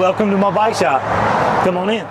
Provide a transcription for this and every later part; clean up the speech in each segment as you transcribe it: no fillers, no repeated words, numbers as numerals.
welcome to my bike shop. Come on in.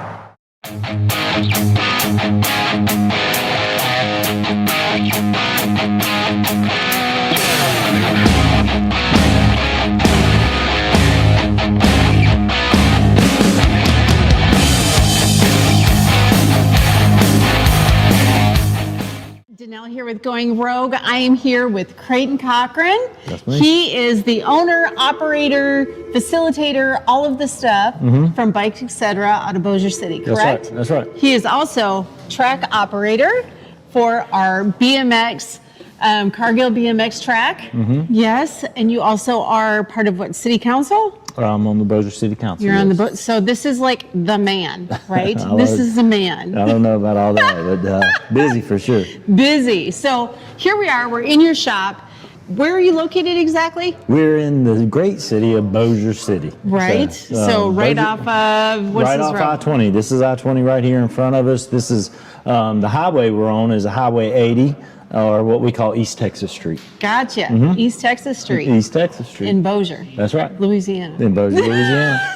Danelle here with Going Rogue. I am here with Craton Cochran. That's me. He is the owner, operator, facilitator, all of the stuff from Bikes Etc. out of Bossier City, correct? That's right. He is also track operator for our BMX, Cargill BMX track. Yes, and you also are part of what, City Council? I'm on the Bossier City Council. You're on the boat. So this is like the man, right? This is the man. I don't know about all that, but busy for sure. Busy. So here we are. We're in your shop. Where are you located exactly? We're in the great city of Bossier City. Right. So right off of, what's right this off road? I-20. This is I-20 right here in front of us. This is the highway we're on is a Highway 80, or what we call East Texas Street. Gotcha. East Texas Street. East Texas Street. In Bossier. That's right. Louisiana. In Bossier, Louisiana.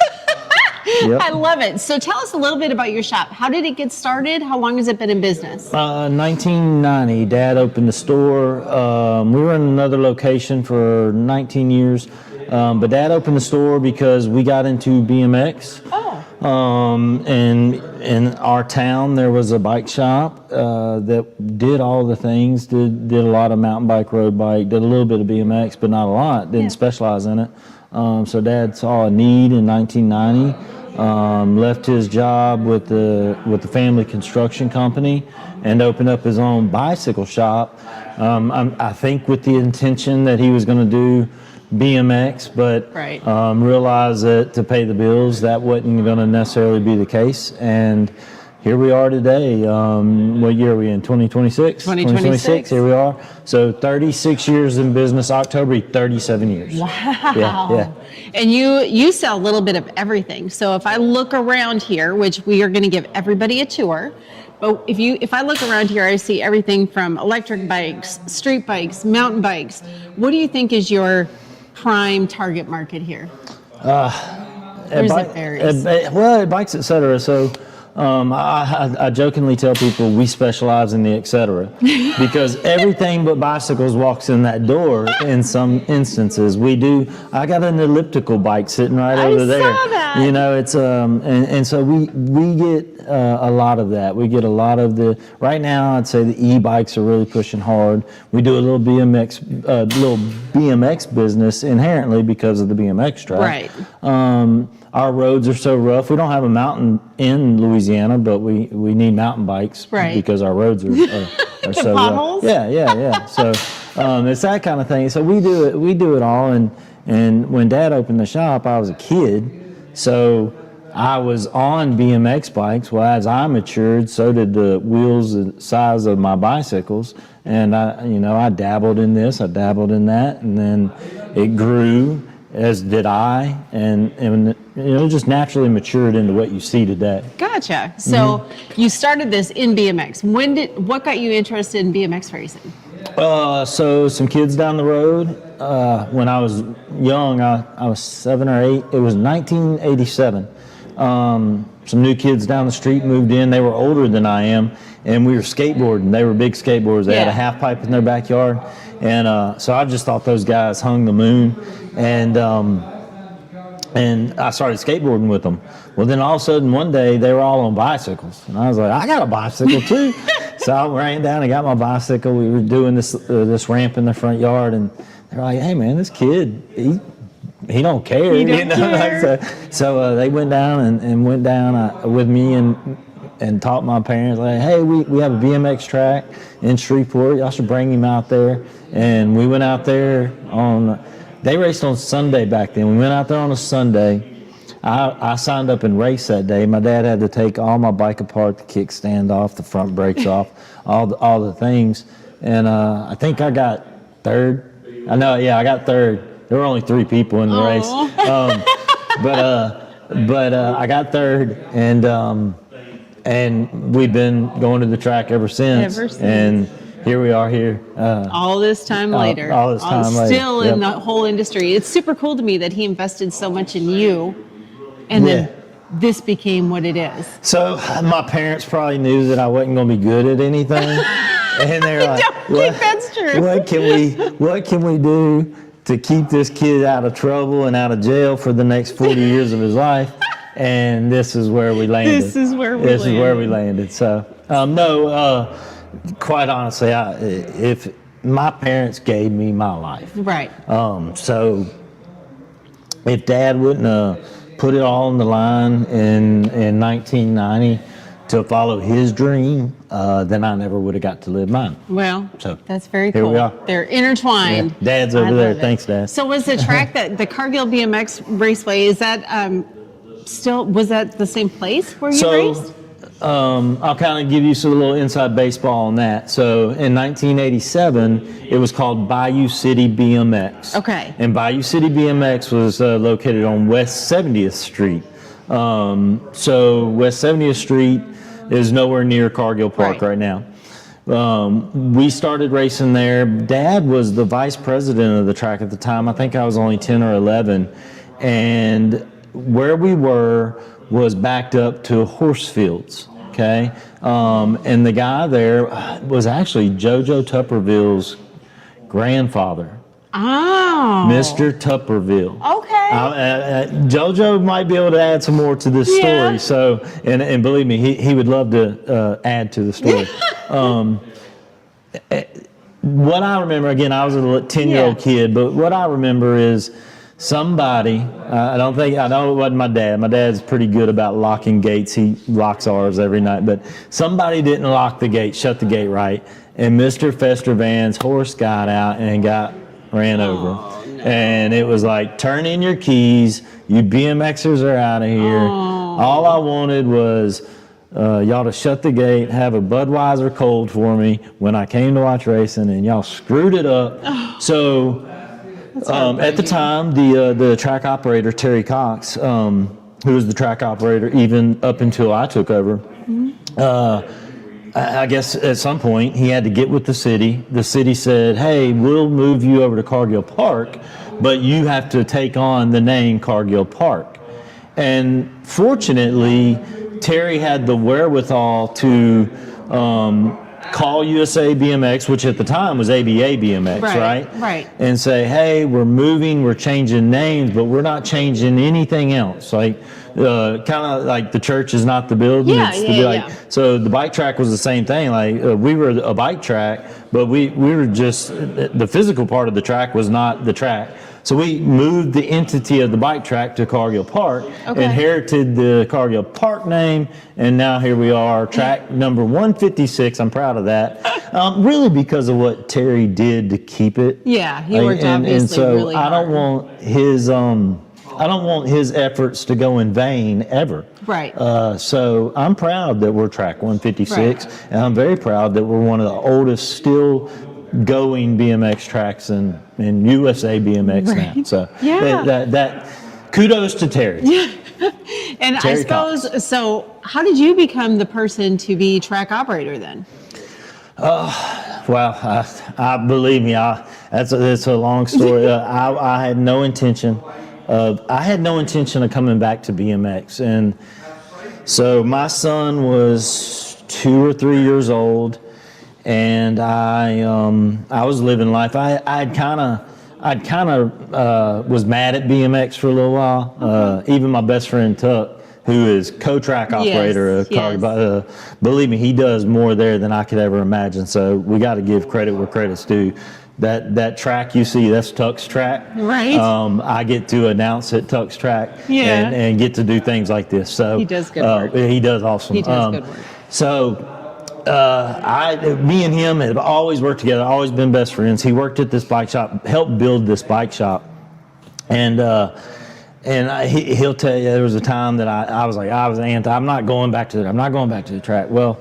Yep. I love it. So tell us a little bit about your shop. How did it get started? How long has it been in business? 1990, Dad opened the store. We were in another location for 19 years, but Dad opened the store because we got into BMX. Oh. And in our town, there was a bike shop that did all the things, did a lot of mountain bike, road bike, did a little bit of BMX, but not a lot, didn't specialize in it. So Dad saw a need in 1990, left his job with the family construction company and opened up his own bicycle shop. I think with the intention that he was going to do BMX, but Right. Realized that to pay the bills, that wasn't going to necessarily be the case. And here we are today. What year are we in? 2026? 2026. Here we are. So 36 years in business. October, 37 years. Wow. Yeah. And you sell a little bit of everything. So if I look around here, which we are going to give everybody a tour, but if I look around here, I see everything from electric bikes, street bikes, mountain bikes. What do you think is your prime target market here? Or is it varies? Well, at Bikes Etc. So I jokingly tell people we specialize in the etc. because everything but bicycles walks in that door in some instances. We do. I got an elliptical bike sitting right over there. I saw that. You know, it's and so we get a lot of that. We get a lot of the, right now I'd say the e-bikes are really pushing hard. We do a little BMX business inherently because of the BMX track. Right. Our roads are so rough. We don't have a mountain in Louisiana, but we need mountain bikes because our roads are so rough. Yeah. So it's that kind of thing. So we do it all. And when Dad opened the shop, I was a kid, so I was on BMX bikes. Well, as I matured, so did the wheels the size of my bicycles. And I dabbled in this, I dabbled in that, and then it grew, as did I, and just naturally matured into what you see today. Gotcha. So you started this in BMX. What got you interested in BMX racing? So some kids down the road, when I was young, I was 7 or 8. It was 1987. Some new kids down the street moved in. They were older than I am, and we were skateboarding. They were big skateboarders. They had a half pipe in their backyard, and so I just thought those guys hung the moon, and I started skateboarding with them. Well, then all of a sudden one day they were all on bicycles, and I was like, I got a bicycle too. So I ran down and got my bicycle. We were doing this ramp in the front yard, and they're like, hey man, this kid, he don't care. He don't care. So they went down and went down with me and taught my parents, like, hey, we have a BMX track in Shreveport. Y'all should bring him out there. And we went out there they raced on Sunday back then. We went out there on a Sunday. I signed up and raced that day. My dad had to take all my bike apart, the kickstand off, the front brakes off, all the things. And I think I got third. I got third. There were only 3 people in the race. But I got third, and we've been going to the track ever since. And here we are here. All this time later. All this time later. Still in the whole industry. It's super cool to me that he invested so much in you and then this became what it is. So my parents probably knew that I wasn't going to be good at anything, and they're like, that's true. What can we do to keep this kid out of trouble and out of jail for the next 40 years of his life? And this is where we landed. This is where we landed. So, quite honestly, if my parents gave me my life. Right. So if Dad wouldn't put it all on the line in 1990 to follow his dream, then I never would have got to live mine. Well, so that's very cool. Here we are. They're intertwined. Yeah. Dad's over there. Thanks, Dad. So was the track that the Cargill BMX Raceway, is that was that the same place where you raced? I'll kind of give you a little inside baseball on that. So in 1987, it was called Bayou City BMX. Okay. And Bayou City BMX was located on West 70th Street. So West 70th Street is nowhere near Cargill Park right now. We started racing there. Dad was the vice president of the track at the time. I think I was only 10 or 11. And where we were was backed up to horse fields, okay? And the guy there was actually JoJo Tupperville's grandfather. Oh. Mr. Tupperville. Okay. JoJo might be able to add some more to this story. So, and believe me, he would love to add to the story. What I remember, again, I was a 10-year-old kid, but what I remember is somebody, I know it wasn't my dad. My dad's pretty good about locking gates. He locks ours every night. But somebody didn't lock the gate, shut the gate right. And Mr. Fester Van's horse got out and ran over. No. And it was like, turn in your keys. You BMXers are out of here. All I wanted was y'all to shut the gate, have a Budweiser cold for me when I came to watch racing, and y'all screwed it up. So at the time, the track operator, Terry Cox, who was the track operator even up until I took over, I guess at some point he had to get with the city. The city said, hey, we'll move you over to Cargill Park, but you have to take on the name Cargill Park. And fortunately, Terry had the wherewithal to call USA BMX, which at the time was ABA BMX, right? Right. And say, hey, we're moving, we're changing names, but we're not changing anything else. Like, kind of like the church is not the building. So the bike track was the same thing. Like we were a bike track, but we were just, the physical part of the track was not the track. So we moved the entity of the bike track to Cargill Park, inherited the Cargill Park name, and now here we are, track number 156. I'm proud of that. Really because of what Terry did to keep it. Yeah, he worked obviously and so really hard. I don't want his efforts to go in vain ever. Right. So I'm proud that we're track 156, and I'm very proud that we're one of the oldest still going BMX tracks in USA BMX now. So that kudos to Terry. And Terry I suppose, so how did you become the person to be track operator then? Well, I believe me, that's a long story. I had no intention of coming back to BMX, and so my son was 2 or 3 years old, and I was living life. I'd kind of was mad at BMX for a little while. Even my best friend Tuck, who is co-track operator of Cargill, believe me, he does more there than I could ever imagine. So we got to give credit where credit's due. That track you see, that's Tuck's track. Right. I get to announce at Tuck's track and get to do things like this. So he does good work. He does awesome. He does good work. So me and him have always worked together, always been best friends. He worked at this bike shop, helped build this bike shop, and he'll tell you there was a time that I was anti. I'm not going back to the track. Well,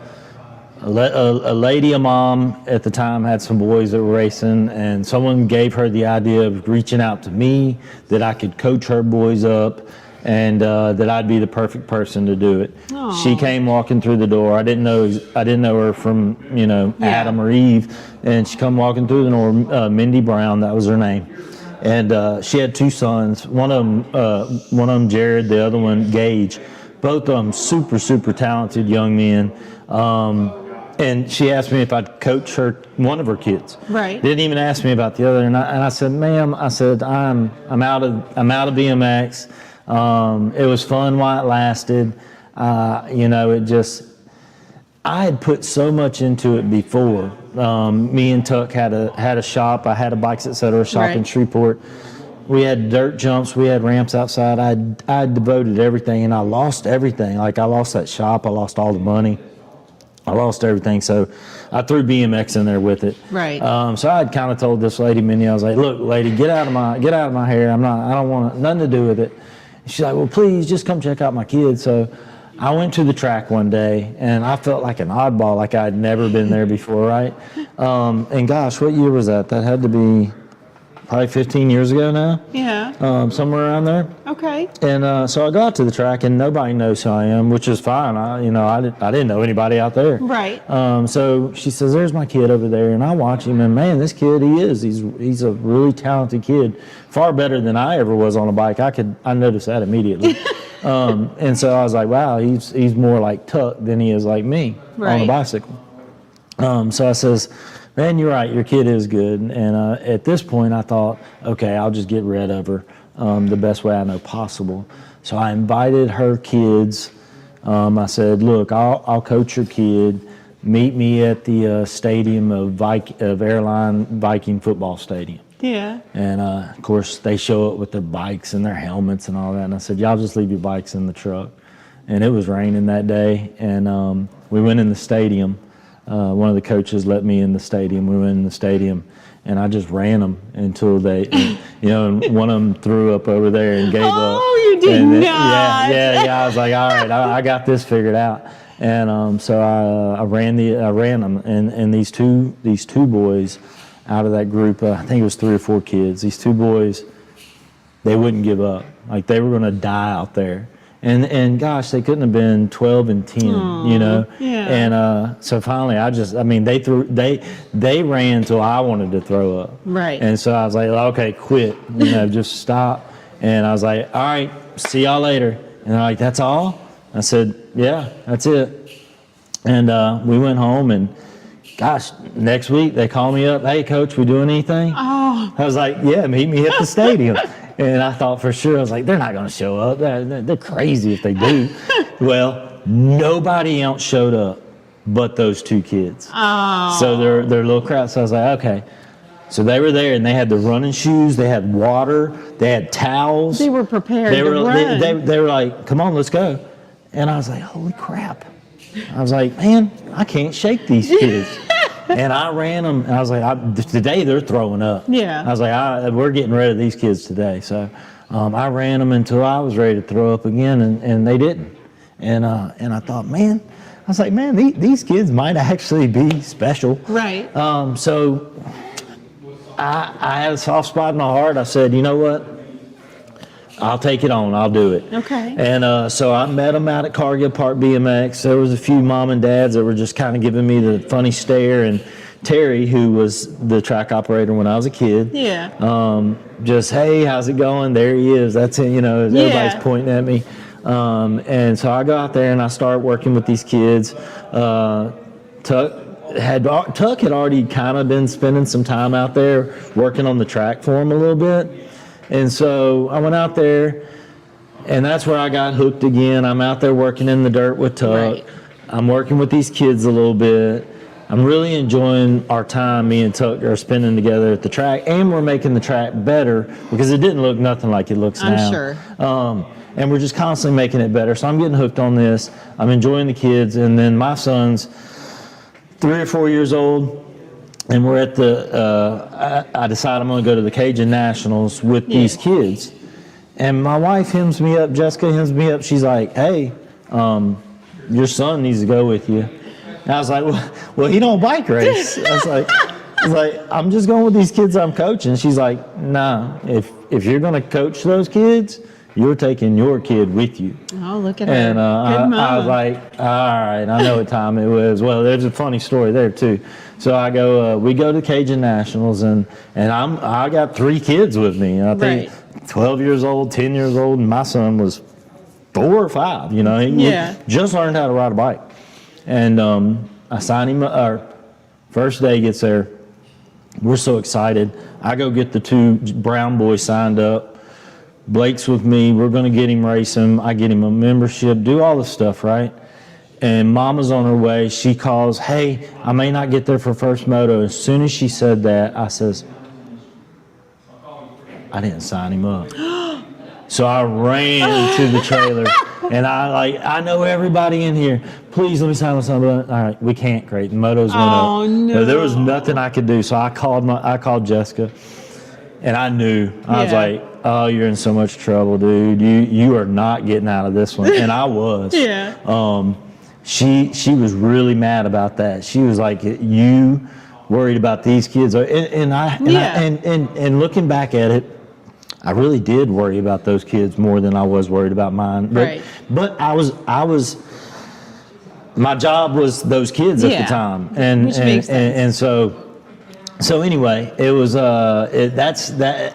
a lady, a mom at the time, had some boys that were racing, and someone gave her the idea of reaching out to me that I could coach her boys up, and that I'd be the perfect person to do it. Aww. She came walking through the door. I didn't know her from Adam or Eve, and she come walking through the door. Mindy Brown, that was her name, And she had 2 sons. One of them, Jared. The other one, Gage. Both of them super, super talented young men. And she asked me if I'd coach one of her kids. Right. Didn't even ask me about the other. And I said, ma'am, I said, I'm out of BMX. It was fun while it lasted. I had put so much into it before. Me and Tuck had a shop. I had a Bikes Etc. shop in Shreveport. We had dirt jumps. We had ramps outside. I devoted everything, and I lost everything. Like, I lost that shop. I lost all the money. I lost everything. So I threw BMX in there with it. Right. So I had kind of told this lady, Minnie, I was like, look, lady, get out of my hair. I don't want nothing to do with it. And she's like, well, please just come check out my kids. So I went to the track one day, and I felt like an oddball, like I had never been there before, right? And gosh, what year was that? That had to be probably 15 years ago now. Yeah. Somewhere around there. Okay. And so I got to the track, and nobody knows who I am, which is fine. I didn't know anybody out there. Right. So she says, "There's my kid over there," and I watch him, and man, this kid, he's a really talented kid, far better than I ever was on a bike. I noticed that immediately. And so I was like, wow, he's more like Tuck than he is like me on a bicycle. So I says, man, you're right, your kid is good. And at this point I thought, okay, I'll just get rid of her the best way I know possible. So I invited her kids. I said, look, I'll coach your kid. Meet me at the stadium of Airline Viking football stadium. Yeah. And of course they show up with their bikes and their helmets and all that. And I said, y'all just leave your bikes in the truck. And it was raining that day. And we went in the stadium. One of the coaches let me in the stadium. We went in the stadium, and I just ran them until they, and one of them threw up over there and gave up. Oh, you did not. Yeah. I was like, all right, I got this figured out. And so I ran them, and these two boys out of that group, I think it was 3 or 4 kids. These 2 boys, they wouldn't give up. Like, they were going to die out there. And gosh, they couldn't have been 12 and 10, Yeah. And so finally, they ran till I wanted to throw up. Right. And so I was like, okay, quit, just stop. And I was like, all right, see y'all later. And they're like, that's all? I said, yeah, that's it. And we went home, and gosh, next week they called me up, hey, coach, we doing anything? Oh. I was like, yeah, meet me at the stadium. And I thought for sure, I was like, they're not going to show up. They're crazy if they do. Well, nobody else showed up but those 2 kids. Oh. So they're little crowd. So I was like, okay. So they were there, and they had the running shoes. They had water. They had towels. They were prepared to run. They were like, come on, let's go. And I was like, holy crap. I was like, man, I can't shake these kids. And I ran them, and I was like, today they're throwing up. Yeah. I was like, we're getting rid of these kids today. So I ran them until I was ready to throw up again, and they didn't. And I thought, man, I was like, man, these kids might actually be special. Right. So I had a soft spot in my heart. I said, you know what? I'll take it on. I'll do it. Okay. And so I met them out at Cargill Park BMX. There was a few mom and dads that were just kind of giving me the funny stare. And Terry, who was the track operator when I was a kid, just, hey, how's it going? There he is. That's it. Everybody's pointing at me. And so I go out there and I start working with these kids. Tuck had already kind of been spending some time out there working on the track for him a little bit. And so I went out there, and that's where I got hooked again. I'm out there working in the dirt with Tuck. Right. I'm working with these kids a little bit. I'm really enjoying our time me and Tuck are spending together at the track, and we're making the track better because it didn't look nothing like it looks now. I'm sure. And we're just constantly making it better. So I'm getting hooked on this. I'm enjoying the kids, and then my son's 3 or 4 years old. And we're at I decide I'm going to go to the Cajun Nationals with these kids. And my wife hymns me up, Jessica hymns me up. She's like, hey, your son needs to go with you. And I was like, well, he don't bike race. I was like, I'm just going with these kids I'm coaching. She's like, nah, if you're going to coach those kids, you're taking your kid with you. Oh, look at her. And I was mom. like, all right, I know what time it was. Well, there's a funny story there too. So I go, we go to Cajun Nationals, and I got 3 kids with me. And I think 12 years old, 10 years old, and my son was 4 or 5. You know, he just learned how to ride a bike. And I sign him. Our first day gets there. We're so excited. I go get the 2 brown boys signed up. Blake's with me. We're going to get him racing. I get him a membership, do all the stuff, right? And Mama's on her way. She calls, hey, I may not get there for first moto. As soon as she said that, I says, I didn't sign him up. So I ran to the trailer, and I know everybody in here. Please let me sign something. All right, we can't, Craton. Motos went up. Oh, no. There was nothing I could do. So I called Jessica, and I knew. I was like, oh, you're in so much trouble, dude. You are not getting out of this one. And I was. She was really mad about that. She was like, you worried about these kids. And looking back at it, I really did worry about those kids more than I was worried about mine. But I was my job was those kids at the time. And so anyway, it was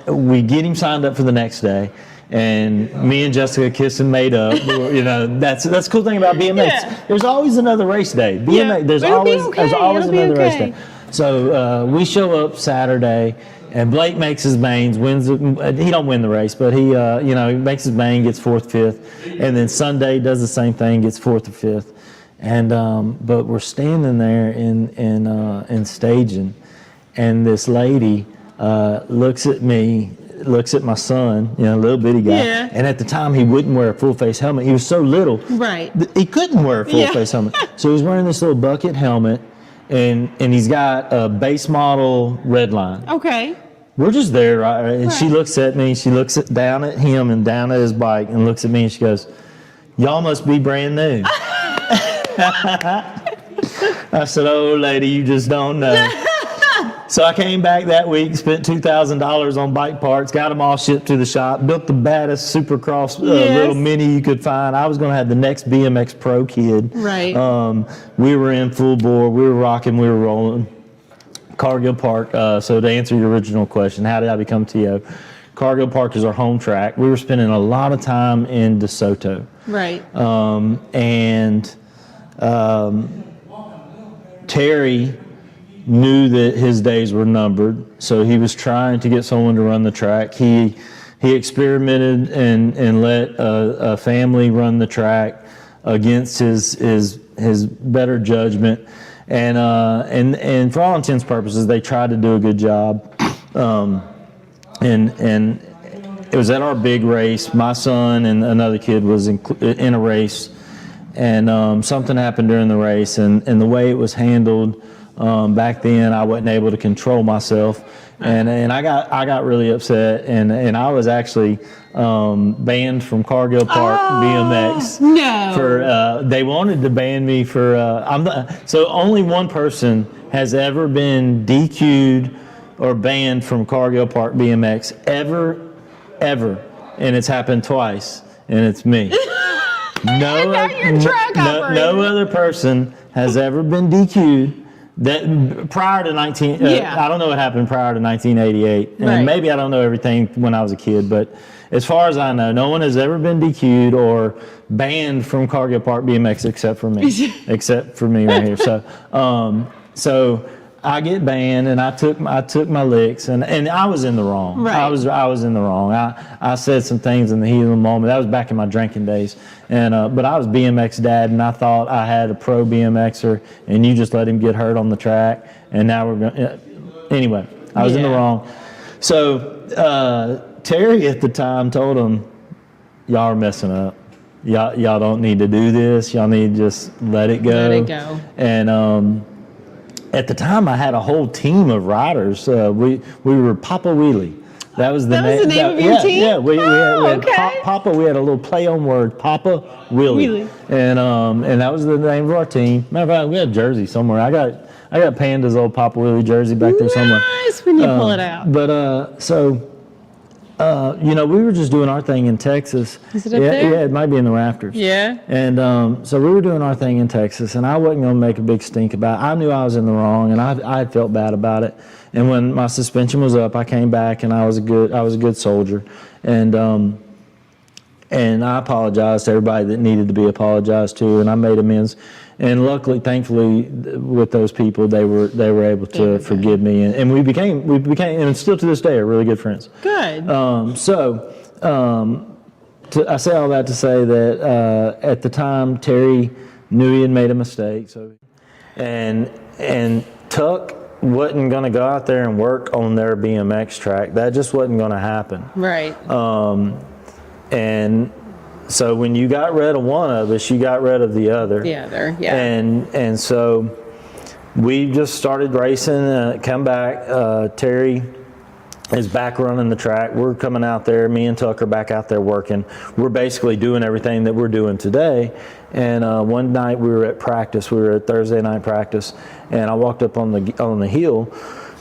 we get him signed up for the next day, and me and Jessica kissed and made up. You know, that's the cool thing about BMX. There's always another race day. BMX, there's always another race day. So we show up Saturday, and Blake makes his mains, wins. He don't win the race, but he he makes his main, gets 4th, 5th, and then Sunday does the same thing, gets 4th or 5th. And but we're standing there in staging. And this lady looks at me, looks at my son, little bitty guy. And at the time, he wouldn't wear a full face helmet. He was so little, he couldn't wear a full face helmet. So he's wearing this little bucket helmet, and he's got a base model Redline. Okay. We're just there, right? And she looks at me. She looks down at him and down at his bike, and looks at me, and she goes, "Y'all must be brand new." I said, "Oh, lady, you just don't know." So I came back that week, spent $2,000 on bike parts, got them all shipped to the shop, built the baddest Supercross little mini you could find. I was going to have the next BMX Pro kid. Right. We were in full bore. We were rocking. We were rolling. Cargill Park. So to answer your original question, how did I become TO? Cargill Park is our home track. We were spending a lot of time in DeSoto. Right. Terry knew that his days were numbered, so he was trying to get someone to run the track. He experimented and let a family run the track against his better judgment, and for all intents and purposes, they tried to do a good job. And it was at our big race. My son and another kid was in a race, and something happened during the race, and the way it was handled. Back then, I wasn't able to control myself, and I got really upset, and I was actually banned from Cargill Park BMX. No. For they wanted to ban me for so only one person has ever been DQ'd or banned from Cargill Park BMX ever, and it's happened twice, and it's me. No other person has ever been DQ'd. That prior to I don't know what happened prior to 1988, and maybe I don't know everything when I was a kid, but as far as I know, no one has ever been DQ'd or banned from Cargill Park BMX except for me, right here. So I get banned, and I took my licks, and I was in the wrong. Right. I was in the wrong. I said some things in the heat of the moment. That was back in my drinking days, and but I was BMX dad, and I thought I had a pro BMXer, and you just let him get hurt on the track, and now we're going. Anyway, I was in the wrong. So Terry at the time told him, "Y'all are messing up. Y'all don't need to do this. Y'all need to just let it go." Let it go. And at the time, I had a whole team of riders. We were Papa Wheelie. That was the name of your team? Yeah, we had okay. Papa. We had a little play on word, Papa Wheelie. And that was the name of our team. Matter of fact, we had a jersey somewhere. I got Panda's old Papa Wheelie jersey back there somewhere. Nice when you pull it out. But so You know, we were just doing our thing in Texas. Is it up there? Yeah, it might be in the rafters. Yeah. And so we were doing our thing in Texas, and I wasn't going to make a big stink about it. I knew I was in the wrong, and I had felt bad about it. And when my suspension was up, I came back, and I was a good soldier. And I apologized to everybody that needed to be apologized to, and I made amends. And luckily, thankfully, with those people, they were able to forgive me, and we became, and still to this day, are really good friends. Good. I say all that to say that at the time, Terry knew he had made a mistake. So, and Tuck wasn't going to go out there and work on their BMX track. That just wasn't going to happen. Right. And so when you got rid of one of us, you got rid of the other. The other, yeah. And so we just started racing. Come back. Terry is back running the track. We're coming out there. Me and Tuck are back out there working. We're basically doing everything that we're doing today. And one night we were at practice. We were at Thursday night practice, and I walked up on the hill,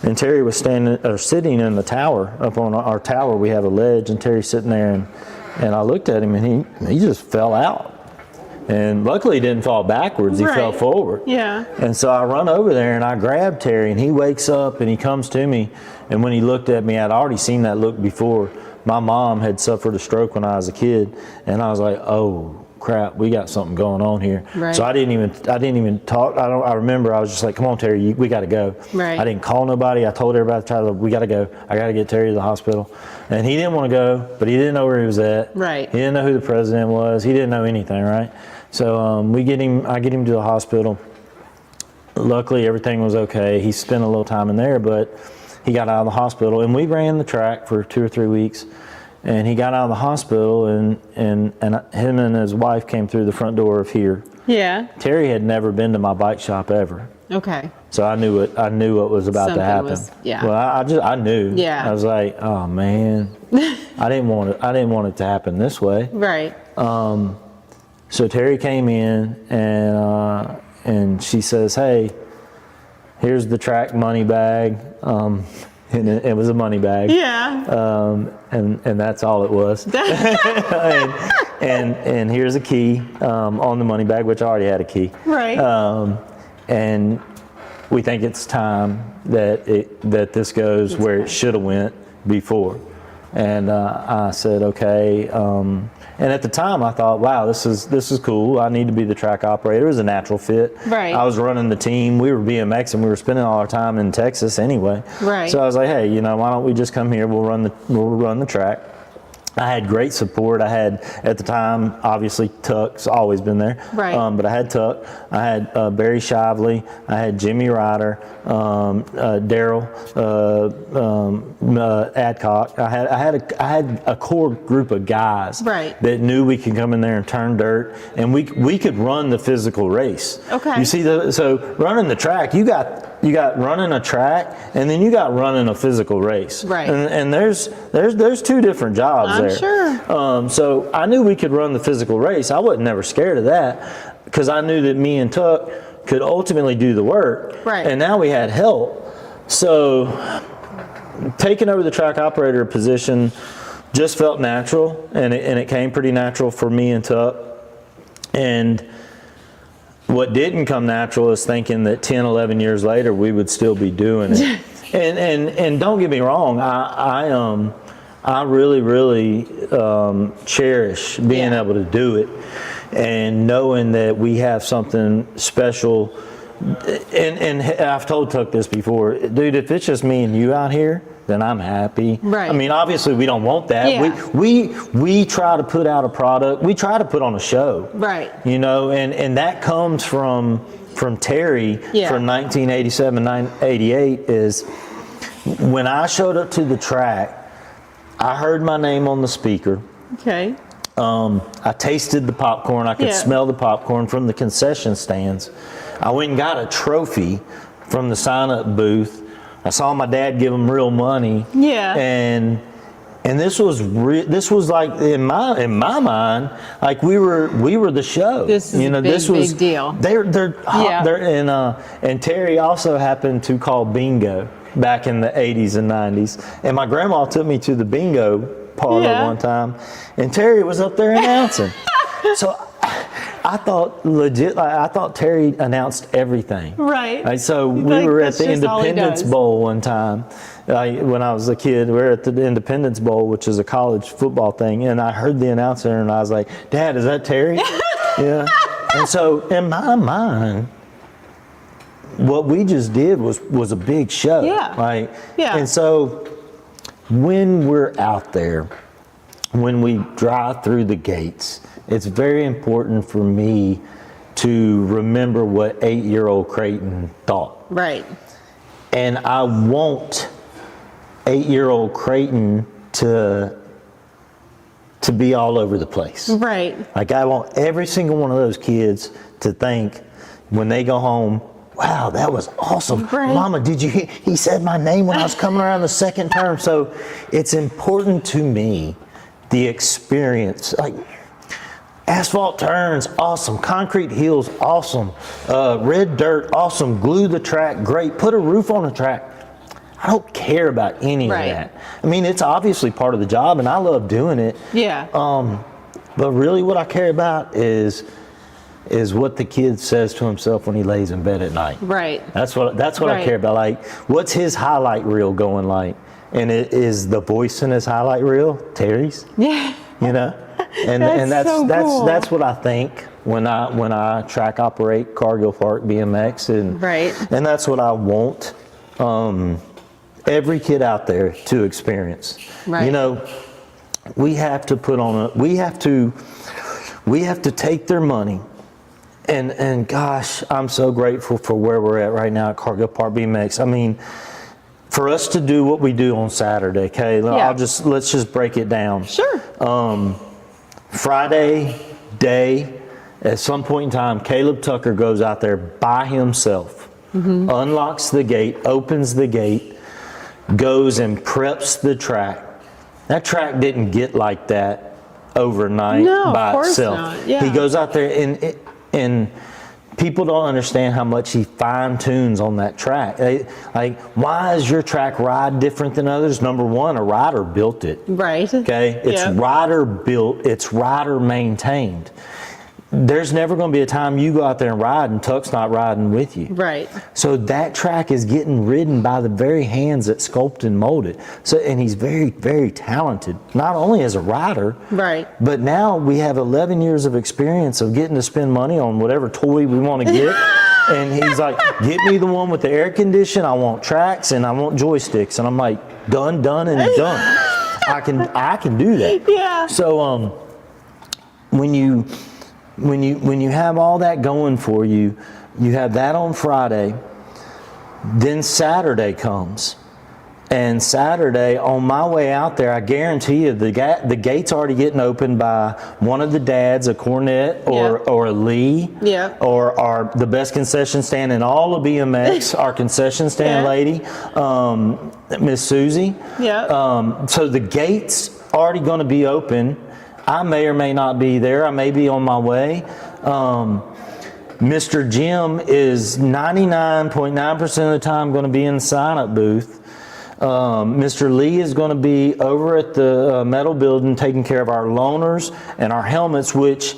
and Terry was sitting in the tower up on our tower. We have a ledge, and Terry's sitting there, and I looked at him, and he just fell out. And luckily he didn't fall backwards, he fell forward. Yeah. And so I run over there and I grab Terry, and he wakes up and he comes to me, and when he looked at me, I'd already seen that look before. My mom had suffered a stroke when I was a kid, and I was like, oh crap, we got something going on here. Right. So I didn't even talk. I remember I was just like, come on Terry, we got to go. Right. I didn't call nobody. I told everybody, we got to go. I got to get Terry to the hospital. And he didn't want to go, but he didn't know where he was at. Right. He didn't know who the president was. He didn't know anything, right? So I get him to the hospital. Luckily, everything was okay. He spent a little time in there, but he got out of the hospital, and we ran the track for 2 or 3 weeks. And he got out of the hospital, and him and his wife came through the front door of here. Yeah. Terry had never been to my bike shop ever. Okay. So I knew what was about to happen. Yeah. Well, I knew. Yeah. I was like, oh man, I didn't want it to happen this way. Right. So Terry came in, and she says, hey, here's the track money bag. And it was a money bag. Yeah. And that's all it was. and here's a key on the money bag, which I already had a key. Right. And we think it's time that this goes where it should have went before. And I said, okay. And at the time, I thought, wow, this is cool. I need to be the track operator. It was a natural fit. Right. I was running the team. We were BMX, and we were spending all our time in Texas anyway. Right. So I was like, hey, why don't we just come here? We'll run the track. I had great support. I had, at the time, obviously Tuck's always been there. Right. But I had Tuck. I had Barry Shively. I had Jimmy Ryder, Daryl Adcock. I had a core group of guys that knew we could come in there and turn dirt, and we could run the physical race. Okay. You see, so running the track, you got running a track, and then you got running a physical race. Right. And there's 2 different jobs there. I'm sure. So I knew we could run the physical race. I wasn't never scared of that, because I knew that me and Tuck could ultimately do the work. Right. And now we had help. So taking over the track operator position just felt natural, and it came pretty natural for me and Tuck. And what didn't come natural is thinking that 10, 11 years later we would still be doing it. and don't get me wrong, I really, really cherish being able to do it, and knowing that we have something special. And I've told Tuck this before, dude, if it's just me and you out here, then I'm happy. Right. I mean, obviously we don't want that. Yeah. We try to put out a product. We try to put on a show. Right. And that comes from Terry from 1987, 88 is when I showed up to the track, I heard my name on the speaker. Okay. I tasted the popcorn. I could smell the popcorn from the concession stands. I went and got a trophy from the sign-up booth. I saw my dad give him real money. Yeah. And this was like in my mind, like we were the show. This is a big deal. And Terry also happened to call bingo back in the 80s and 90s. And my grandma took me to the bingo parlor one time, and Terry was up there announcing. So I thought Terry announced everything. Right. So we were at the Independence Bowl one time. When I was a kid, we were at the Independence Bowl, which is a college football thing, and I heard the announcer, and I was like, "Dad, is that Terry?" Yeah. And so in my mind, what we just did was a big show. Yeah. And so when we're out there, when we drive through the gates, it's very important for me to remember what 8-year-old Craton thought. Right. And I want 8-year-old Craton to be all over the place. Right. Like, I want every single one of those kids to think when they go home, wow, that was awesome. Right. Mama, did you hear? He said my name when I was coming around the second term. So it's important to me, the experience. Like, asphalt turns, awesome. Concrete hills, awesome. Red dirt, awesome. Glue the track, great. Put a roof on the track. I don't care about any of that. I mean, it's obviously part of the job, and I love doing it. Yeah. But really what I care about is what the kid says to himself when he lays in bed at night. Right. That's what I care about. Like, what's his highlight reel going like? And it is the voice in his highlight reel Terry's. Yeah. You know? And that's what I think when I track operate Cargill Park BMX, and that's what I want every kid out there to experience. Right. You know, we have to take their money, and gosh, I'm so grateful for where we're at right now at Cargill Park BMX. I mean, for us to do what we do on Saturday, okay? Let's just break it down. Sure. Friday day, at some point in time, Caleb Tucker goes out there by himself, unlocks the gate, opens the gate, goes and preps the track. That track didn't get like that overnight by itself. Not. Yeah. He goes out there, and people don't understand how much he fine tunes on that track. Like, why is your track ride different than others? Number one, a rider built it. Right. Okay? It's rider built, it's rider maintained. There's never going to be a time you go out there and ride and Tuck's not riding with you. Right. So that track is getting ridden by the very hands that sculpt and mold it. So, and he's very, very talented, not only as a rider, but now we have 11 years of experience of getting to spend money on whatever toy we want to get. And he's like, get me the one with the air condition. I want tracks and I want joysticks. And I'm like, done, and done. I can do that. Yeah. So when you have all that going for you, you have that on Friday, then Saturday comes. And Saturday, on my way out there, I guarantee you the gate's already getting opened by one of the dads, a Cornette or a Lee, or the best concession stand in all of BMX, our concession stand lady, Miss Susie. So the gate's already going to be open. I may or may not be there. I may be on my way. Mr. Jim is 99.9% of the time going to be in the sign-up booth. Mr. Lee is going to be over at the metal building taking care of our loaners and our helmets, which,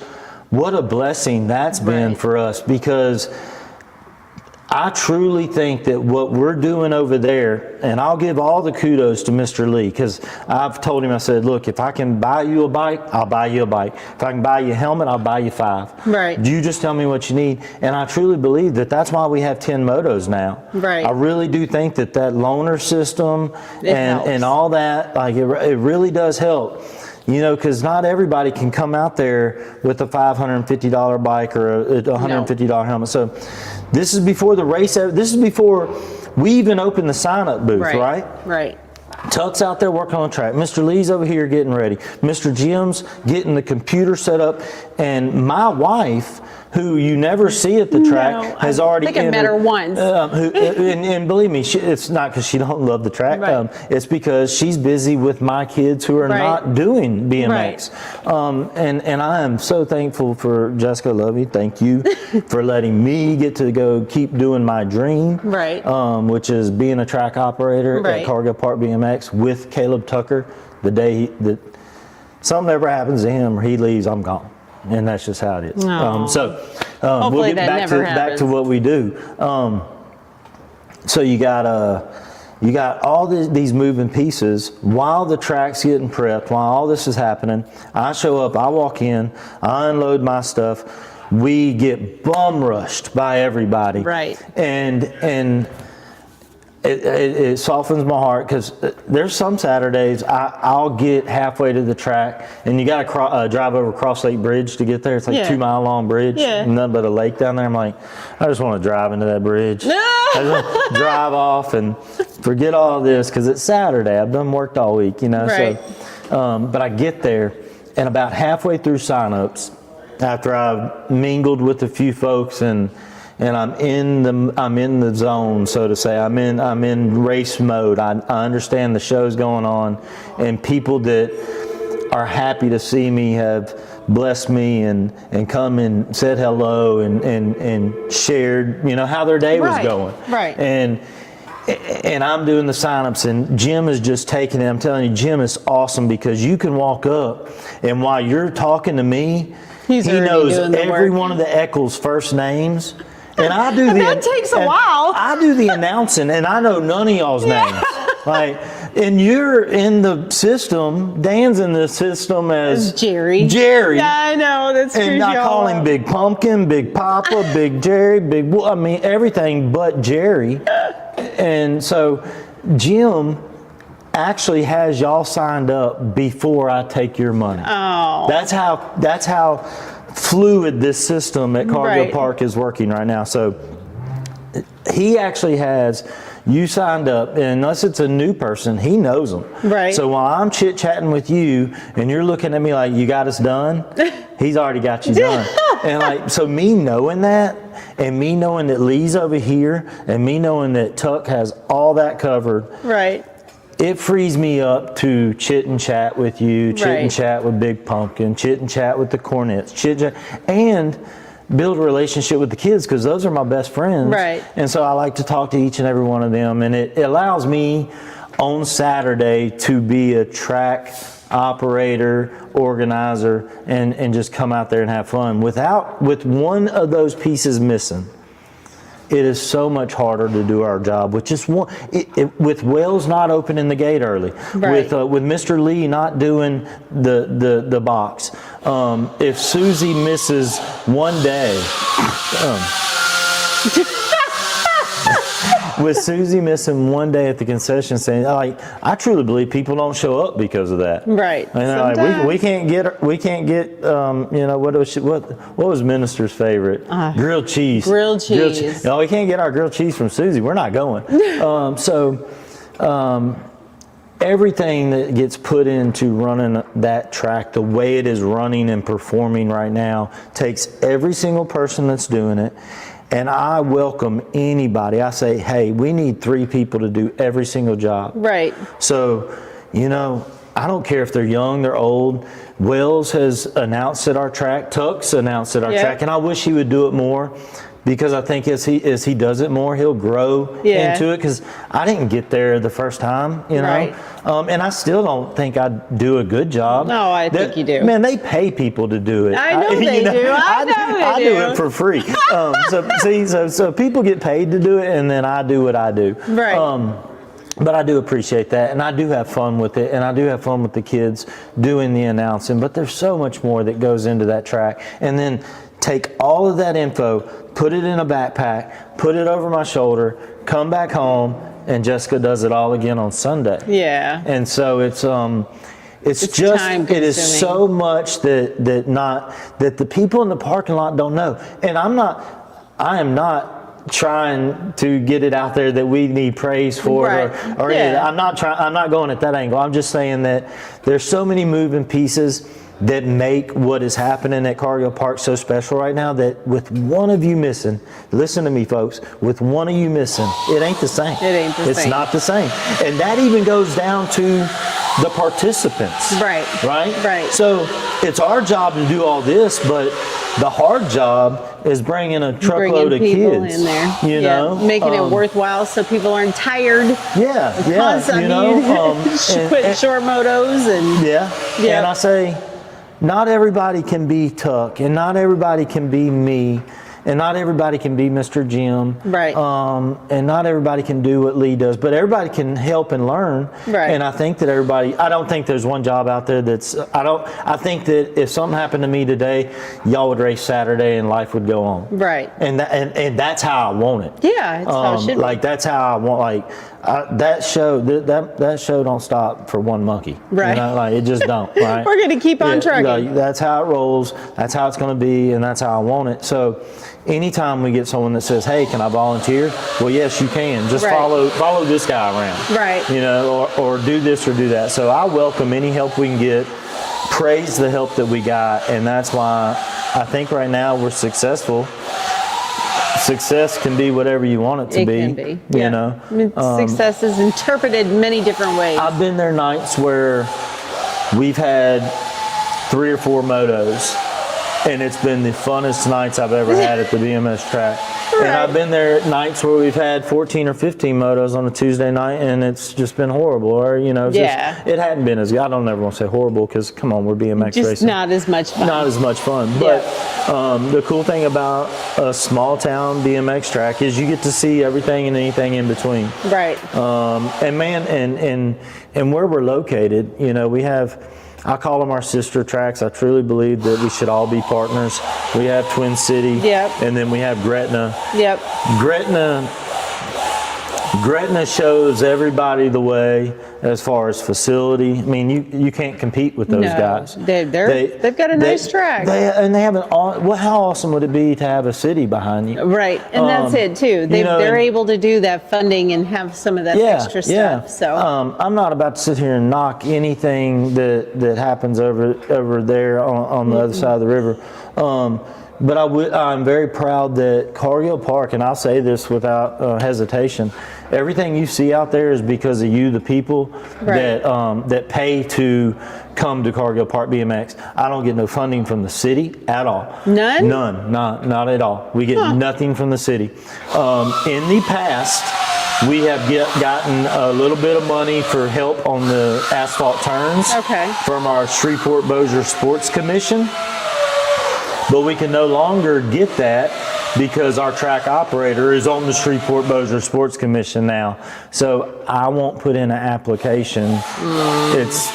what a blessing that's been for us, because I truly think that what we're doing over there, and I'll give all the kudos to Mr. Lee, because I've told him, I said, look, if I can buy you a bike, I'll buy you a bike. If I can buy you a helmet, I'll buy you 5. Right. You just tell me what you need. And I truly believe that that's why we have 10 motos now. Right. I really do think that loaner system and all that, like it really does help. You know, because not everybody can come out there with a $550 bike or a $150 helmet. So this is before the race. This is before we even open the sign-up booth, right? Right. Tuck's out there working on the track. Mr. Lee's over here getting ready. Mr. Jim's getting the computer set up. And my wife who you never see at the track, has already entered. I think I met her once. And believe me, it's not because she don't love the track. Right. It's because she's busy with my kids who are not doing BMX. And I am so thankful for Jessica Lovey. Thank you for letting me get to go keep doing my dream, which is being a track operator at Cargill Park BMX with Caleb Tucker. The day that something ever happens to him or he leaves, I'm gone. And that's just how it is. We'll get back to what we do. So you got all these moving pieces while the track's getting prepped, while all this is happening. I show up, I walk in, I unload my stuff. We get bum rushed by everybody. Right. And it softens my heart because there's some Saturdays I'll get halfway to the track and you got to drive over Cross Lake Bridge to get there. It's like a 2 mile long bridge, nothing but a lake down there. I'm like, I just want to drive into that bridge. I just want to drive off and forget all this because it's Saturday. I've done worked all week, you know. Right. So, but I get there and about halfway through signups, after I've mingled with a few folks and I'm in the zone, so to say. I'm in race mode. I understand the show's going on, and people that are happy to see me have blessed me and come and said hello and shared, you know, how their day was going. Right. And I'm doing the signups, and Jim is just taking it. I'm telling you, Jim is awesome because you can walk up, and while you're talking to me, he knows every one of the Eccles' first names. And I do that takes a while. I do the announcing, and I know none of y'all's names. Like, and you're in the system. Dan's in the system as Jerry. Yeah, I know, that's true. And I call him Big Pumpkin, Big Papa, Big Jerry, I mean everything but Jerry. And so Jim actually has y'all signed up before I take your money. Oh. That's how fluid this system at Cargill Park is working right now. So he actually has you signed up, and unless it's a new person, he knows them. Right. So while I'm chit-chatting with you and you're looking at me like you got us done, he's already got you done. And like, so me knowing that, and me knowing that Lee's over here, and me knowing that Tuck has all that covered. Right. It frees me up to chit and chat with you, chit and chat with Big Pumpkin, chit and chat with the Cornets, and build a relationship with the kids because those are my best friends. Right. And so I like to talk to each and every one of them, and it allows me on Saturday to be a track operator, organizer, and just come out there and have fun. With one of those pieces missing, it is so much harder to do our job, which is one. With Wells not opening the gate early, with Mr. Lee not doing the box, if Susie misses one day, with Susie missing one day at the concession stand, like I truly believe people don't show up because of that. Right. And like, we can't get you know, what was Minister's favorite? Grilled cheese. Grilled cheese. No, we can't get our grilled cheese from Susie. We're not going. Everything that gets put into running that track, the way it is running and performing right now, takes every single person that's doing it. And I welcome anybody. I say, hey, we need 3 people to do every single job. Right. So, you know, I don't care if they're young, they're old. Wells has announced at our track. Tuck's announced at our track. And I wish he would do it more because I think as he does it more, he'll grow into it. Because I didn't get there the first time, you know. Right. And I still don't think I do a good job. No, I think you do. Man, they pay people to do it. I know they do. I do it for free. So people get paid to do it, and then I do what I do. Right. But I do appreciate that, and I do have fun with it, and I do have fun with the kids doing the announcing. But there's so much more that goes into that track. And then take all of that info, put it in a backpack, put it over my shoulder, come back home, and Jessica does it all again on Sunday. Yeah. And so it's just it is so much that the people in the parking lot don't know. And I am not trying to get it out there that we need praise for or I'm not going at that angle. I'm just saying that there's so many moving pieces that make what is happening at Cargill Park so special right now, that with one of you missing, listen to me folks, with one of you missing, it ain't the same. It ain't the same. It's not the same. And that even goes down to the participants. Right. So it's our job to do all this, but the hard job is bringing a truckload of kids in there, you know, making it worthwhile so people aren't tired. You know, quit short motos and and I say, not everybody can be Tuck, and not everybody can be me, and not everybody can be Mr. Jim, and not everybody can do what Lee does, but everybody can help and learn. And I think that I don't think there's one job out there I think that if something happened to me today, y'all would race Saturday and life would go on. And that's how I want it. Yeah, it's how it should be. Like, that's how I want, that show don't stop for one monkey. You know, like, it just don't. Right? We're going to keep on trucking. That's how it rolls. That's how it's going to be, and that's how I want it. So anytime we get someone that says, hey, can I volunteer? Well, yes, you can. Just follow this guy around. You know, or do this or do that. So I welcome any help we can get. Praise the help that we got, and that's why I think right now we're successful. Success can be whatever you want it to be. It can be. You know, success is interpreted many different ways. I've been there nights where we've had 3 or 4 motos, and it's been the funnest nights I've ever had at the BMX track. And I've been there nights where we've had 14 or 15 motos on a Tuesday night, and it's just been horrible. Or, you know, it hadn't been as good. I don't ever want to say horrible, because, come on, we're BMX just racing. Not as much fun. Not as much fun. But the cool thing about a small town BMX track is you get to see everything and anything in between. And man, and where we're located, you know, we have, I call them our sister tracks. I truly believe that we should all be partners. We have Twin City, and then we have Gretna. Gretna shows everybody the way as far as facility. I mean, you can't compete with those guys. They've got a nice track. They have how awesome would it be to have a city behind you? And that's it too. They're able to do that funding and have some of that extra stuff. So I'm not about to sit here and knock anything that happens over there on the other side of the river. But I'm very proud that Cargill Park, and I'll say this without hesitation, everything you see out there is because of you, the people that pay to come to Cargill Park BMX. I don't get no funding from the city at all. None? None, not at all. We get nothing from the city. In the past, we have gotten a little bit of money for help on the asphalt turns from our Shreveport-Bossier Sports Commission. But we can no longer get that because our track operator is on the Shreveport-Bossier Sports Commission now. So I won't put in an application. It's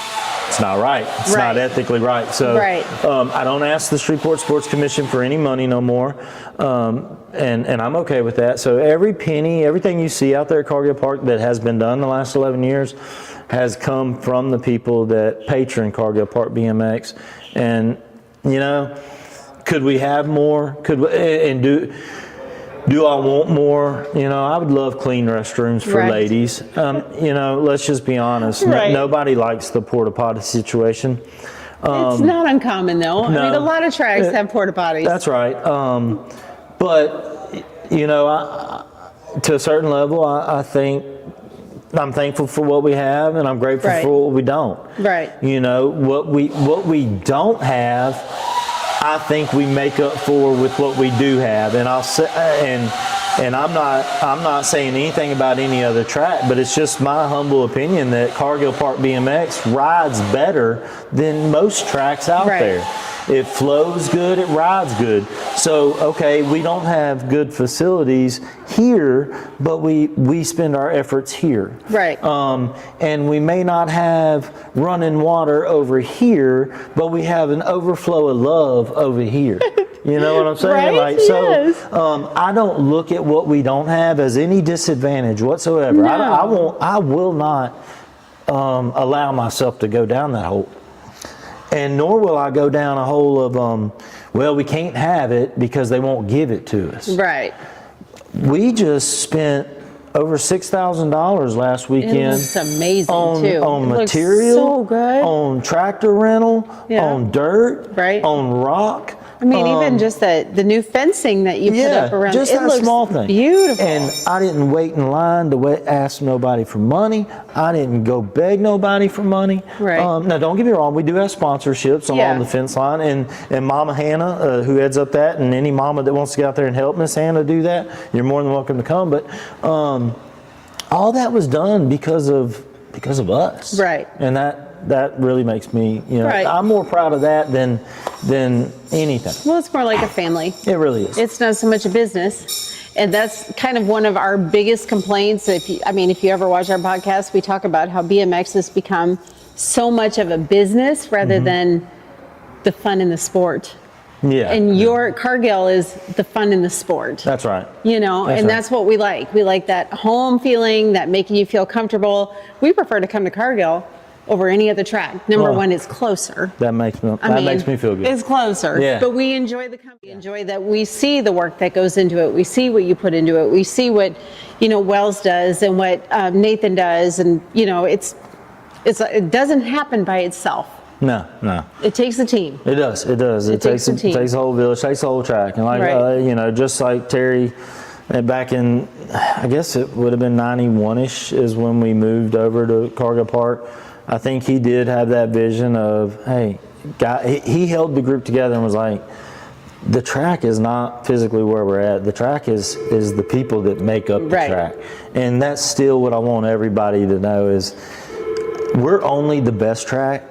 not right. It's not ethically right. So I don't ask the Shreveport Sports Commission for any money no more. And I'm okay with that. So every penny, everything you see out there at Cargill Park that has been done the last 11 years has come from the people that patron Cargill Park BMX. And, you know, could we have more? Do I want more? You know, I would love clean restrooms for ladies. You know, let's just be honest. Nobody likes the porta potty situation. It's not uncommon though. I mean, a lot of tracks have porta potties. That's right. But you know, to a certain level, I think I'm thankful for what we have, and I'm grateful for what we don't. You know, what we don't have, I think we make up for with what we do have, and I'll say, and I'm not saying anything about any other track, but it's just my humble opinion that Cargill Park BMX rides better than most tracks out there. It flows good, it rides good. So, okay, we don't have good facilities here, but we spend our efforts here. And we may not have running water over here, but we have an overflow of love over here. You know what I'm saying? I don't look at what we don't have as any disadvantage whatsoever. I will not allow myself to go down that hole. And nor will I go down a hole of, well, we can't have it because they won't give it to us. We just spent over $6,000 last weekend. It looks amazing too. On it material, so good. on tractor rental, on dirt, on rock. I mean, even just the new fencing that you put up around just it that looks small thing. Beautiful. And I didn't wait in line to ask nobody for money. I didn't go beg nobody for money. Right. Now, don't get me wrong. We do have sponsorships along the fence line, and Mama Hannah, who heads up that, and any mama that wants to get out there and help Miss Hannah do that, you're more than welcome to come. But all that was done because of us. Right. And that really makes me, I'm more proud of that than anything. Well, it's more like a family. It really is. It's not so much a business. And that's kind of one of our biggest complaints. If you ever watch our podcast, we talk about how BMX has become so much of a business rather than the fun in the sport. Yeah. And your Cargill is the fun in the sport. That's right. That's what we like. We like that home feeling, that making you feel comfortable. We prefer to come to Cargill over any other track. Number one, it's closer. That makes me feel good. It's closer. Yeah. But we enjoy the company. We enjoy that we see the work that goes into it. We see what you put into it. We see what, Wells does and what Nathan does. And, it doesn't happen by itself. No. It takes a team. It does. It takes a team. It takes a whole village, takes a whole track. And just like Terry, back in, I guess it would have been 91-ish is when we moved over to Cargill Park. I think he did have that vision of, hey, he held the group together and was like, the track is not physically where we're at. The track is the people that make up the track. And that's still what I want everybody to know is we're only the best track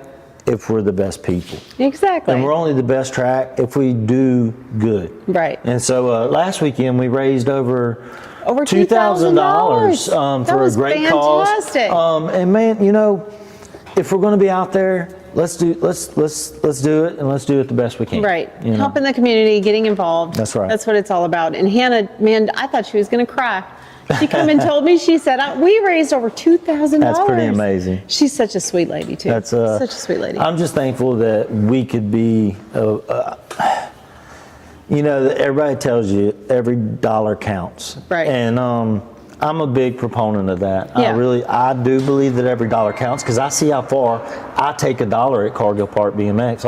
if we're the best people. Exactly. And we're only the best track if we do good. Right. And so last weekend we raised over $2,000 for a great fantastic. cause. And man, if we're going to be out there, let's do it, and let's do it the best we can. Right. Helping the community, getting involved. That's right. That's what it's all about. And Hannah, man, I thought she was going to cry. She came and told me, she said, we raised over $2,000. That's pretty amazing. She's such a sweet lady, too. That's such a sweet lady. I'm just thankful that we could be, everybody tells you every dollar counts. Right. And I'm a big proponent of that. Yeah. I do believe that every dollar counts because I see how far I take a dollar at Cargill Park BMX.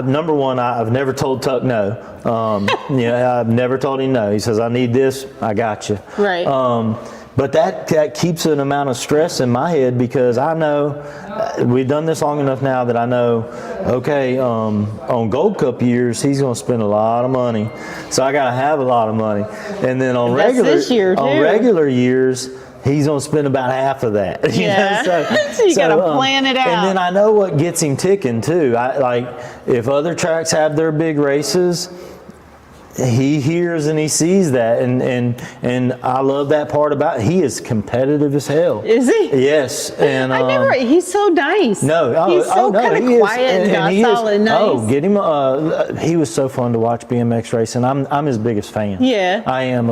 Number one, I've never told Tuck no. I've never told him no. He says, I need this, I got you. Right. But that keeps an amount of stress in my head because I know we've done this long enough now that I know, okay, on Gold Cup years, he's going to spend a lot of money. So I got to have a lot of money. And then on regular years, he's going to spend about half of that. So you got to plan it out. And then I know what gets him ticking too. If other tracks have their big races, he hears and he sees that, and I love that part about it. He is competitive as hell. Is he? Yes, and he's so nice. He's so kind of quiet and docile and nice. Oh, get him! He was so fun to watch BMX racing. I'm his biggest fan. Yeah, I am.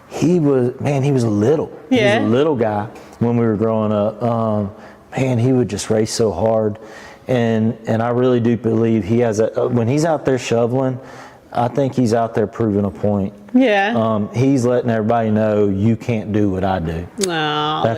He was little. Yeah. He was a little guy when we were growing up. He would just race so hard, and I really do believe he has when he's out there shoveling. I think he's out there proving a point. Yeah. He's letting everybody know you can't do what I do. Oh,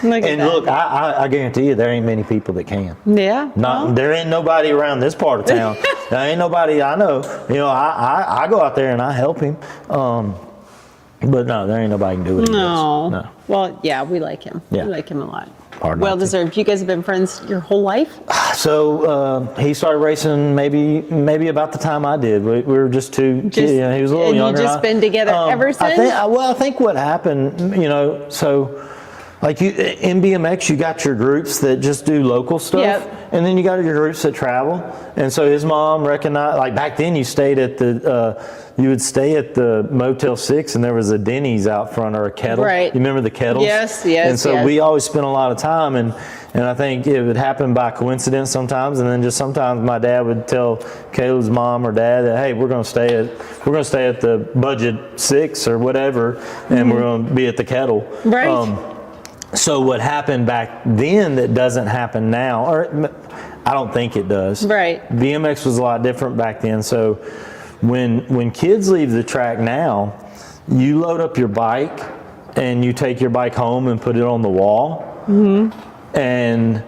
Look, I guarantee you there ain't many people that can. Yeah. There ain't nobody around this part of town. There ain't nobody I know. I go out there and I help him. But no, there ain't nobody can do what he does. No. Well, yeah, we like him. Yeah. We like him a lot. Well deserved. You guys have been friends your whole life? So he started racing maybe about the time I did. We were just two. He was a little younger. And you just been together ever since? I think what happened, so like in BMX, you got your groups that just do local stuff, and then you got your groups that travel. And so his mom recognized, like back then, you would stay at the Motel 6, and there was a Denny's out front or a Kettle. Right. You remember the Kettles? Yes. And so we always spent a lot of time, and I think it would happen by coincidence sometimes, and then just sometimes my dad would tell Caleb's mom or dad that, hey, we're going to stay at the Budget 6 or whatever, and we're going to be at the Kettle. Right. So what happened back then that doesn't happen now, or I don't think it does. Right. BMX was a lot different back then. So when kids leave the track now, you load up your bike and you take your bike home and put it on the wall. And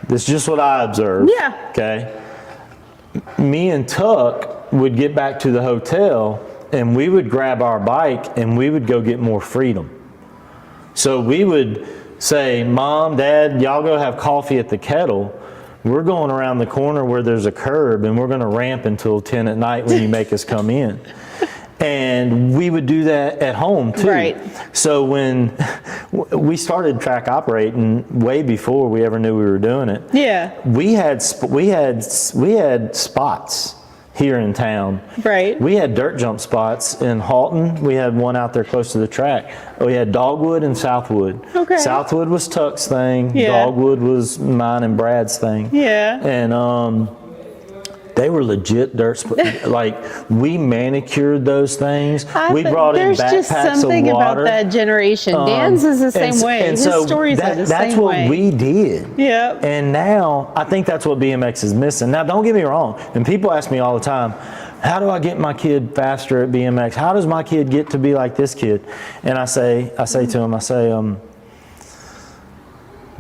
this is just what I observed. Yeah. Okay. Me and Tuck would get back to the hotel and we would grab our bike and we would go get more freedom. So we would say, Mom, Dad, y'all go have coffee at the Kettle. We're going around the corner where there's a curb and we're going to ramp until 10 at night when you make us come in. And we would do that at home too. Right. So when we started track operating way before we ever knew we were doing it, we had spots here in town. Right. We had dirt jump spots in Halton. We had one out there close to the track. We had Dogwood and Southwood. Okay. Southwood was Tuck's thing. Yeah. Dogwood was mine and Brad's thing. Yeah. And they were legit dirt spots. Like, we manicured those things. We brought in backpacks of water. There's just something about that generation. Dan's is the same way. His stories are the same way. That's what we did. Yep. And now, I think that's what BMX is missing. Now, don't get me wrong. And people ask me all the time, how do I get my kid faster at BMX? How does my kid get to be like this kid? And I say to him,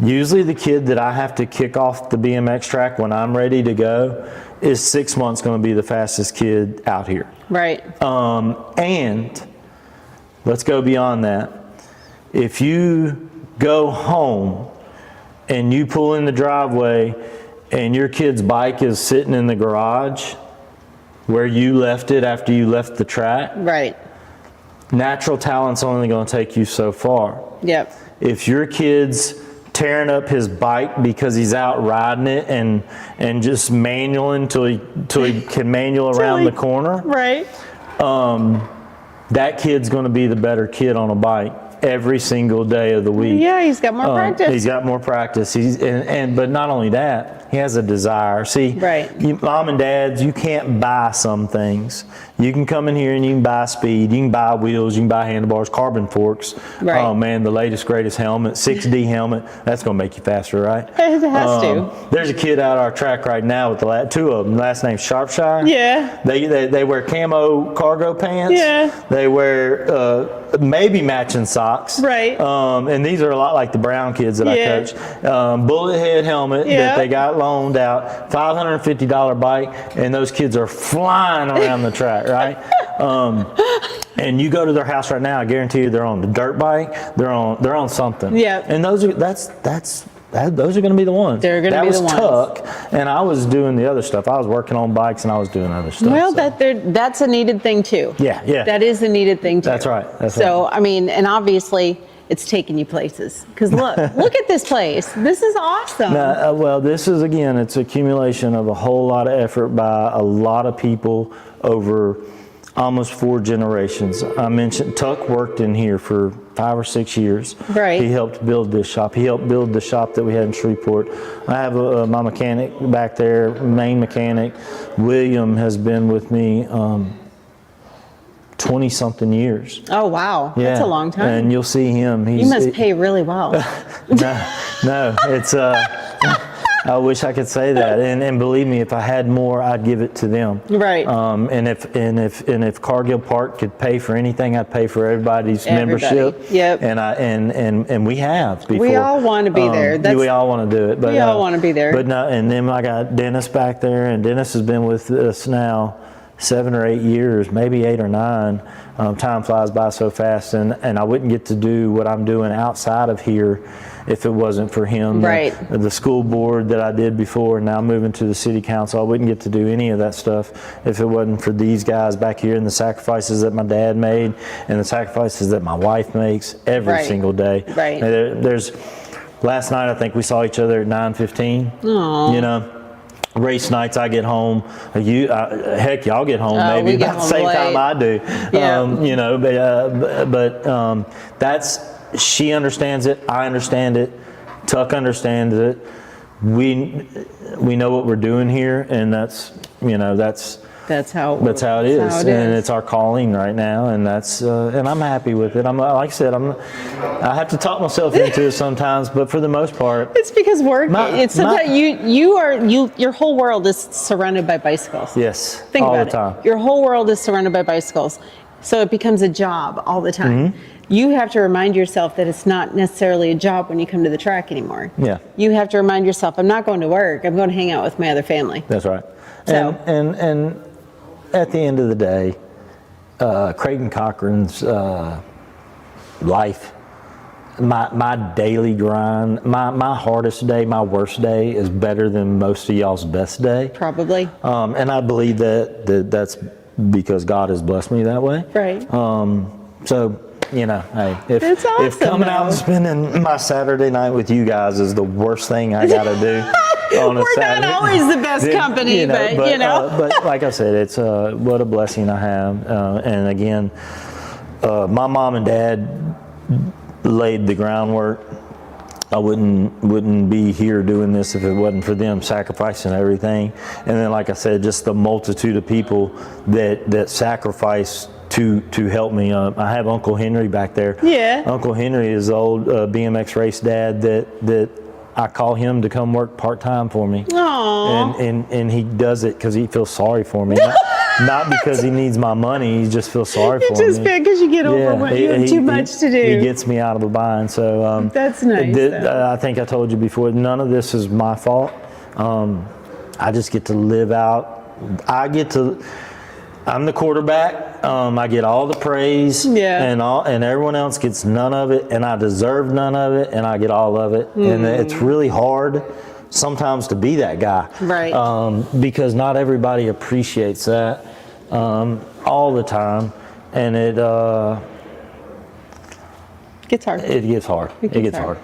usually the kid that I have to kick off the BMX track when I'm ready to go is 6 months going to be the fastest kid out here. Right. And let's go beyond that. If you go home and you pull in the driveway and your kid's bike is sitting in the garage where you left it after you left the track, right, natural talent's only going to take you so far. Yep. If your kid's tearing up his bike because he's out riding it and just manualing till he can manual around the corner, right, that kid's going to be the better kid on a bike every single day of the week. Yeah, he's got more practice. He's got more practice. But not only that, he has a desire. See, right. Mom and dads, you can't buy some things. You can come in here and you can buy speed, you can buy wheels, you can buy handlebars, carbon forks. Right. Oh man, the latest, greatest helmet, 6D helmet, that's going to make you faster, right? It has to. There's a kid out our track right now with two of them. Last name's Sharpshire. Yeah. They wear camo cargo pants. Yeah. They wear maybe matching socks. Right. And these are a lot like the Brown kids that I coach. Bullet head helmet that they got loaned out, $550 bike, and those kids are flying around the track, right? And you go to their house right now, I guarantee you they're on the dirt bike, they're on something. Yeah. And those are those are going to be the ones. They're going to be the ones. That was Tuck, and I was doing the other stuff. I was working on bikes and I was doing other stuff. Well, so. that's a needed thing too. Yeah. That is a needed thing too. That's right. I mean, and obviously it's taking you places. Because look at this place. This is awesome. Well, this is, again, it's accumulation of a whole lot of effort by a lot of people over almost 4 generations. I mentioned Tuck worked in here for 5 or 6 years. Right. He helped build this shop. He helped build the shop that we had in Shreveport. I have my mechanic back there, main mechanic. William has been with me 20-something years. Oh, wow. Yeah. That's a long time. And you'll see him. You must pay really well. No, it's... I wish I could say that, and believe me, if I had more, I'd give it to them. Right. And if Cargill Park could pay for anything, I'd pay for everybody's membership. Yep. And we have before. We all want to be there. We all want to do it. But, we all want to be there. But no, and then I got Dennis back there, and Dennis has been with us now 7 or 8 years, maybe 8 or 9. Time flies by so fast, and I wouldn't get to do what I'm doing outside of here if it wasn't for him. Right. The school board that I did before, now moving to the city council, I wouldn't get to do any of that stuff if it wasn't for these guys back here and the sacrifices that my dad made and the sacrifices that my wife makes every single day. Right. There's last night I think we saw each other at 9:15. Aww. You know. Race nights, I get home. Heck, y'all get home maybe about the same time I do. Yeah. You know, but that's, she understands it. I understand it. Tuck understands it. We know what we're doing here, and that's That's how it is, and it's our calling right now, and that's and I'm happy with it. I'm like I said, I have to talk myself into it sometimes, but for the most part, it's because it's sometimes your whole world is surrounded by bicycles. Yes, think all about the time. it. Your whole world is surrounded by bicycles, so it becomes a job all the time. Mm-hmm. You have to remind yourself that it's not necessarily a job when you come to the track anymore. Yeah. You have to remind yourself, I'm not going to work. I'm going to hang out with my other family. That's right. So. And at the end of the day, Craton Cochran's life, my daily grind, my hardest day, my worst day is better than most of y'all's best day. Probably. And I believe that's because God has blessed me that way. Right. So, you know, hey, That's awesome, if coming out and spending my Saturday night with you guys is the worst thing I got to do on a We're Saturday, not always the best company, but but like I said, it's what a blessing I have. And again, my mom and dad laid the groundwork. I wouldn't be here doing this if it wasn't for them sacrificing everything. And then, like I said, just the multitude of people that sacrifice to help me. I have Uncle Henry back there. Yeah. Uncle Henry is the old BMX race dad that I call him to come work part-time for me. Aww. And he does it because he feels sorry for me. Not because he needs my money. He just feels sorry for me. You just feel because you get overwhelmed. You have too much to do. He gets me out of a bind. So that's nice. I think I told you before, none of this is my fault. I just get to live out. I'm the quarterback. I get all the praise, and everyone else gets none of it, and I deserve none of it, and I get all of it. And it's really hard sometimes to be that guy, right? Because not everybody appreciates that all the time, and it gets hard. It gets hard. It gets hard.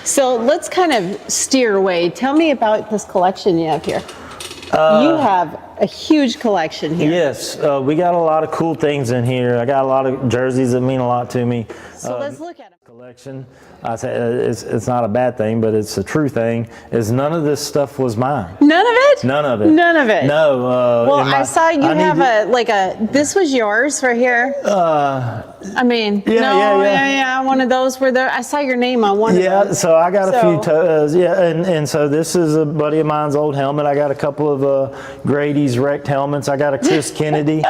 So let's kind of steer away. Tell me about this collection you have here. You have a huge collection here. Yes, we got a lot of cool things in here. I got a lot of jerseys that mean a lot to me. So let's look at them. Collection. I say it's not a bad thing, but it's a true thing. Is none of this stuff was mine. None of it. None of it. None of it. No. Well, I saw you have this was yours right here. I mean, yeah. One of those were there. I saw your name on one of those. Yeah, so I got a few. And so this is a buddy of mine's old helmet. I got a couple of Grady's wrecked helmets. I got a Chris Kennedy.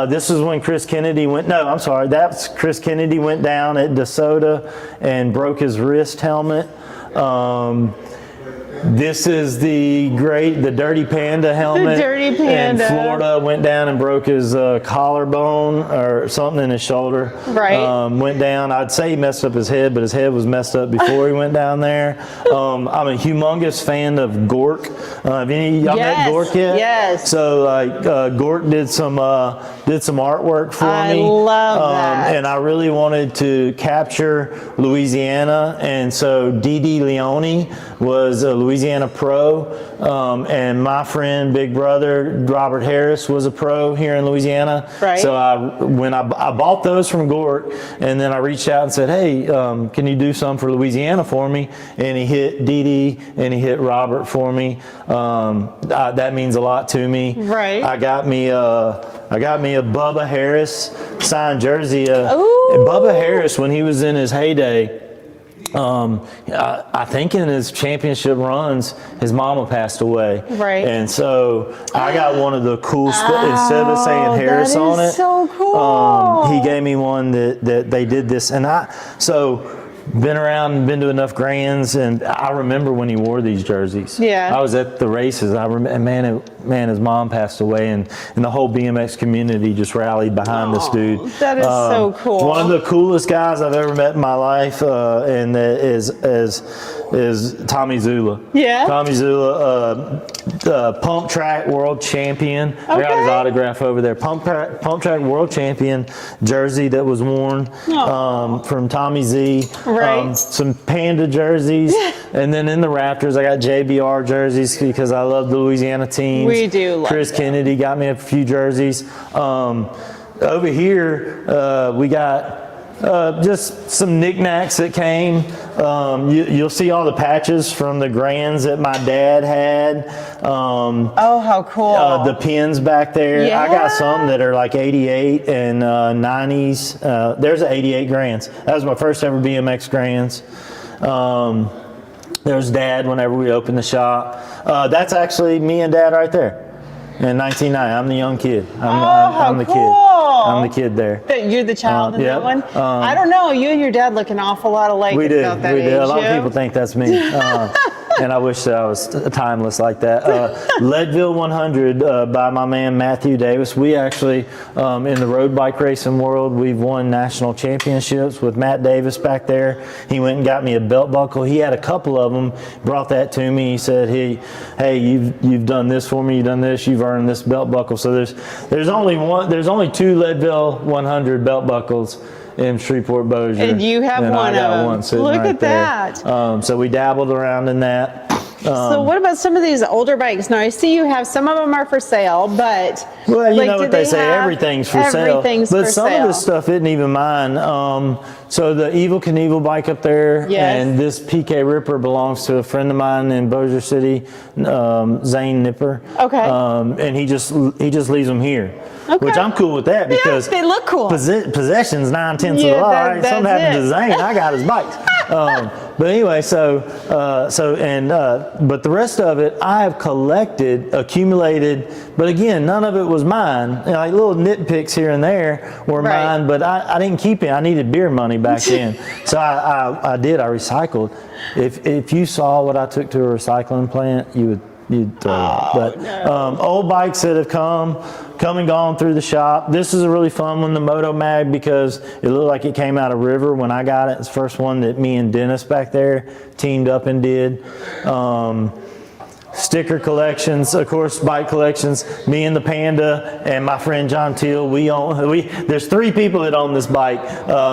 This is when Chris Kennedy went. No, I'm sorry. That's Chris Kennedy went down at DeSoto and broke his wrist helmet. This is the Dirty Panda helmet. The Dirty Panda. In Florida, went down and broke his collarbone or something in his shoulder. Right. Went down. I'd say he messed up his head, but his head was messed up before he went down there. I'm a humongous fan of Gork. Have any of y'all met Gork yet? Yes. So Gork did some artwork for me. I love that. And I really wanted to capture Louisiana, and so Dee Leone was a Louisiana pro, and my friend, big brother, Robert Harris was a pro here in Louisiana. Right. So when I bought those from Gork, and then I reached out and said, hey, can you do some for Louisiana for me? And he hit Dee and he hit Robert for me. That means a lot to me. Right. I got me a Bubba Harris signed jersey. Bubba Harris, when he was in his heyday, I think in his championship runs, his mama passed away. Right. And so I got one of the cool, instead of saying Harris on it, so cool. He gave me one that they did this. And been around and been to enough grands, and I remember when he wore these jerseys. Yeah. I was at the races. I remember, man, his mom passed away, and the whole BMX community just rallied behind this dude. That is so cool. One of the coolest guys I've ever met in my life, and is Tommy Zula. Yeah. Tommy Zula, pump track world champion. Okay. I got his autograph over there. Pump track world champion jersey that was worn from Tommy Z. Right. Some Panda jerseys, and then in the Raptors, I got JBR jerseys because I love the Louisiana teams. We do love Chris Kennedy got me a few jerseys. Over here, we got Just some knickknacks that came. You'll see all the patches from the Grands that my dad had. Oh, how cool. The pins back there. Yeah. I got some that are like 88 and 90s. There's an 88 Grands. That was my first ever BMX Grands. There's Dad whenever we opened the shop. That's actually me and Dad right there. In 1990, I'm the young kid. I'm the cool. kid. I'm the kid there. You're the child in that one? I don't know. You and your dad look an awful lot alike. We did. About that We age, did. A lot of people think that's me. And I wish that I was timeless like that. Leadville 100 by my man Matthew Davis. We actually, in the road bike racing world, we've won national championships with Matt Davis back there. He went and got me a belt buckle. He had a couple of them, brought that to me. He said, hey, you've done this for me, you've done this, you've earned this belt buckle. So there's only two Leadville 100 belt buckles in Shreveport Bossier. And you have one I got of them. one sitting Look right at there. that. So we dabbled around in that. So what about some of these older bikes? Now I see you have some of them are for sale, but well, you know what they say, everything's for sale. But some of this stuff isn't even mine. So the Evil Knievel bike up there, and this PK Ripper belongs to a friend of mine in Bossier City, Zane Nipper. Okay. And he just leaves them here. Okay. Which I'm cool with that because they look cool. Possession's 9/10 of the law. Right? Something happened to Zane, I got his bikes. But anyway, but the rest of it I have collected, accumulated. But again, none of it was mine. You know, like little nitpicks here and there were mine, but I didn't keep it. I needed beer money back then, so I recycled. If you saw what I took to a recycling plant, you'd throw it. But old bikes that have come and gone through the shop. This is a really fun one, the Moto Mag, because it looked like it came out of River when I got it. It's the first one that me and Dennis back there teamed up and did. Sticker collections, of course, bike collections. Me and the Panda and my friend John Teal, there's three people that own this bike.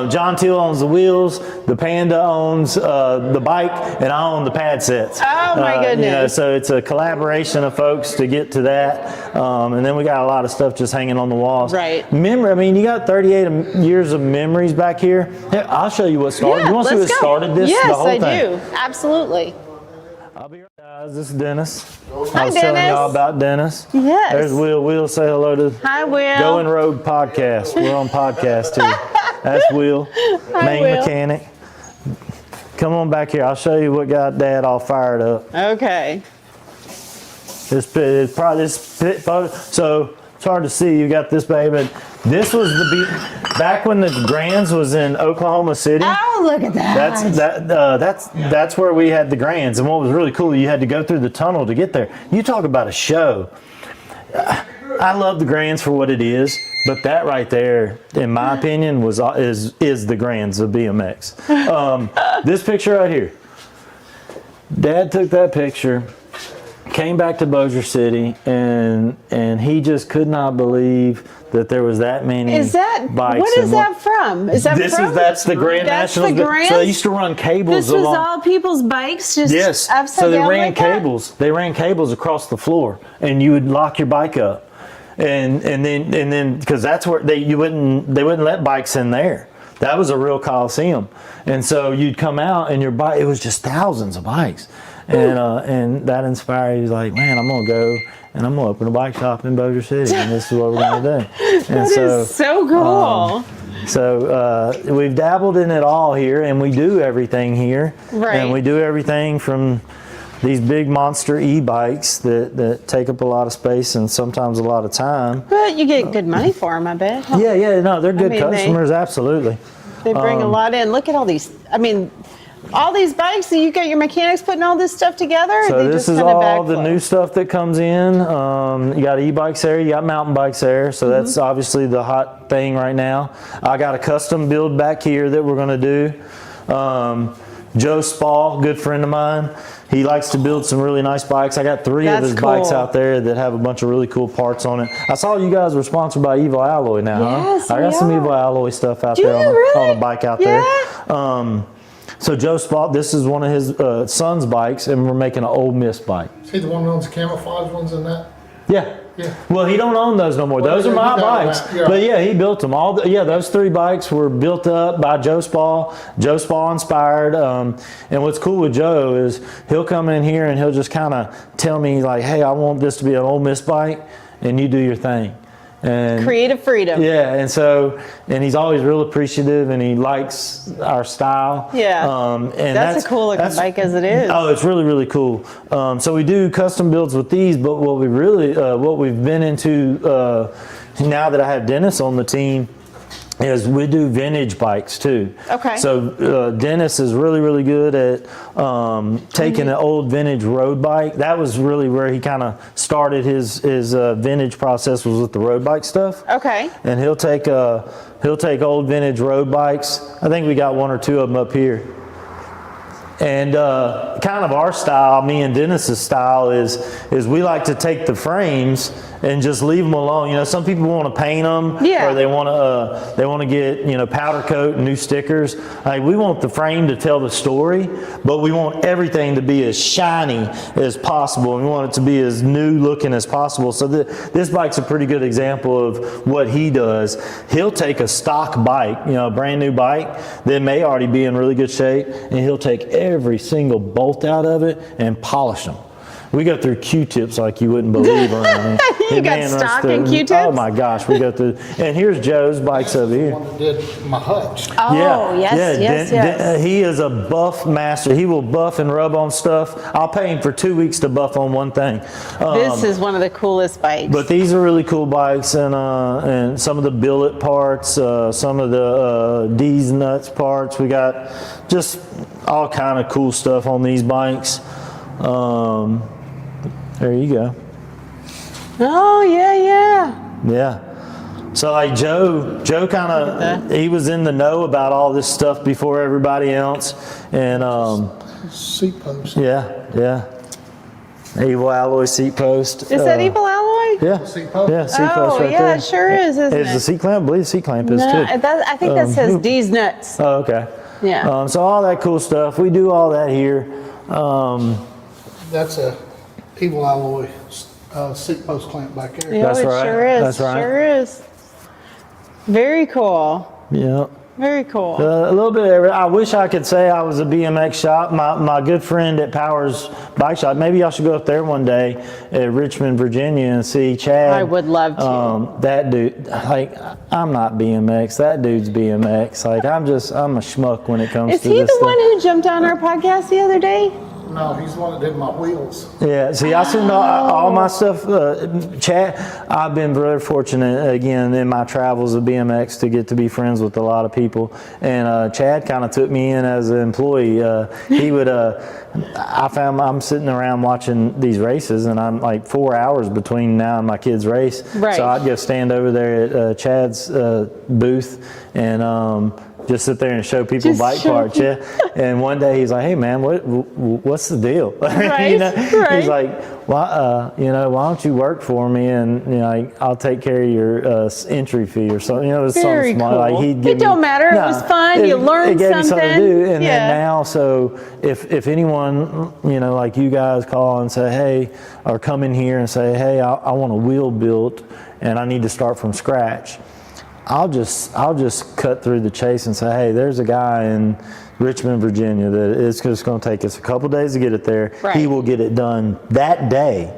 John Teal owns the wheels, the Panda owns the bike, and I own the pad sets. Oh my goodness. You know, so it's a collaboration of folks to get to that. And then we got a lot of stuff just hanging on the walls. Right. Memory, I mean, you got 38 years of memories back here. Here, I'll show you what started. Yeah, you want to see what started this? Yes, the whole I thing? do. Absolutely. I'll be right, guys. This is Dennis. Hi, I was telling Dennis. y'all about Dennis. Yes. There's Will. Will, say hello to Hi, Will. Going Rogue podcast. We're on podcast too. That's Will, main Will. Mechanic. Come on back here. I'll show you what got Dad all fired up. Okay. So it's hard to see. You got this baby. But this was back when the Grands was in Oklahoma City. Oh, look at that. That's where we had the Grands. And what was really cool, you had to go through the tunnel to get there. You talk about a show. I love the Grands for what it is, but that right there, in my opinion, is the Grands of BMX. This picture right here. Dad took that picture, came back to Bossier City, and he just could not believe that there was that many bikes. What is that from? That's the Grand Nationals. So they used to run cables This was all people's bikes, just upside so they down ran like cables. They ran cables across the floor, and you would lock your bike up, and then because that's where they wouldn't let bikes in there. That was a real coliseum, and so you'd come out and your bike. It was just thousands of bikes. And that inspired you, like, man, I'm gonna go and I'm gonna open a bike shop in Bossier City, and this is what we're gonna do. And that is so cool. We've dabbled in it all here, and we do everything here. Right. And we do everything from these big monster e-bikes that take up a lot of space and sometimes a lot of time. But you get good money for them, I bet. Huh? Yeah, no, they're good customers, absolutely. They bring a lot in. Look at all these. I mean, all these bikes, you got your mechanics putting all this stuff together? So this is all the new stuff that comes in. You got e-bikes there, you got mountain bikes there, so that's obviously the hot thing right now. I got a custom build back here that we're gonna do. Joe Spall, good friend of mine, he likes to build some really nice bikes. I got three of his bikes out there that have a bunch of really cool parts on it. I saw you guys were sponsored by Evil Alloy now, huh? I got some Evil Alloy stuff out there on a bike out there. So Joe Spot, this is one of his son's bikes, and we're making an Ole Miss bike. Is he the one that owns the camouflage ones in that? Yeah. Yeah. Well, he don't own those no more. Well, those are my bikes. Yeah. But yeah, he built them all. Those 3 bikes were built up by Joe Spall. Joe Spall inspired. And what's cool with Joe is he'll come in here and he'll just kind of tell me like, hey, I want this to be an Ole Miss bike, and you do your thing. And creative freedom. Yeah, and he's always real appreciative, and he likes our style. Yeah, and that's a cool looking bike as it is. Oh, it's really, really cool. So we do custom builds with these, but what we've been into now that I have Dennis on the team is we do vintage bikes too. Okay. So Dennis is really, really good at taking an old vintage road bike. That was really where he kind of started his vintage process, was with the road bike stuff. Okay. And he'll take old vintage road bikes. I think we got 1 or 2 of them up here. And kind of our style, me and Dennis's style, is we like to take the frames and just leave them alone. You know, some people want to paint them, yeah, or they want to get powder coat and new stickers. We want the frame to tell the story, but we want everything to be as shiny as possible, and we want it to be as new looking as possible. So this bike's a pretty good example of what he does. He'll take a stock bike, a brand new bike that may already be in really good shape, and he'll take every single bolt out of it and polish them. We go through Q-tips like you wouldn't believe around here. You got stock and Q-tips? Oh my gosh, we go through. And here's Joe's bikes over here. The one that did my hutch. Oh, yes. He is a buff master. He will buff and rub on stuff. I'll pay him for 2 weeks to buff on one thing. This is one of the coolest bikes. But these are really cool bikes, and some of the billet parts, some of the D's nuts parts. We got just all kind of cool stuff on these bikes. There you go. Oh, yeah. Yeah. So like Joe kind of, he was in the know about all this stuff before everybody else. And seat post. Yeah. Evil alloy seat post. Is that evil alloy? Yeah. Seat post? Yeah, seat post right yeah, there. it sure is, isn't it? Is the seat clamp? I believe the seat clamp is too. I think that says D's nuts. Oh, okay. Yeah. So all that cool stuff, we do all that here. That's a evil alloy seat post clamp back there. Yeah, That's it right. sure is. That's right. Sure is. Very cool. Yeah. Very cool. A little bit of everything. I wish I could say I was a BMX shop. My good friend at Powers Bike Shop, maybe y'all should go up there one day at Richmond, Virginia, and see Chad. I would love to. That dude, I'm not BMX. That dude's BMX. I'm a schmuck when it comes Is to he this the stuff. one who jumped on our podcast the other day? No, he's the one that did my wheels. Yeah, see, I send all my stuff. Chad, I've been very fortunate, again, in my travels of BMX to get to be friends with a lot of people. And Chad kind of took me in as an employee. He would, I found I'm sitting around watching these races, and I'm like 4 hours between now and my kid's race. Right. So I'd go stand over there at Chad's booth and just sit there and show people bike parts, yeah. And one day he's like, "Hey man, what's the deal?" Right, He's like, "Why don't you work for me and I'll take care of your entry fee or something." It was Very something small. cool. Like he'd give It don't matter. It was fun. You learned it gave me something to do. And Yeah. then now, so if anyone like you guys call and say, "Hey," or come in here and say, "Hey, I want a wheel built and I need to start from scratch," I'll just cut through the chase and say, "Hey, there's a guy in Richmond, Virginia that it's just going to take us a couple days to get it there. Right. He will get it done that day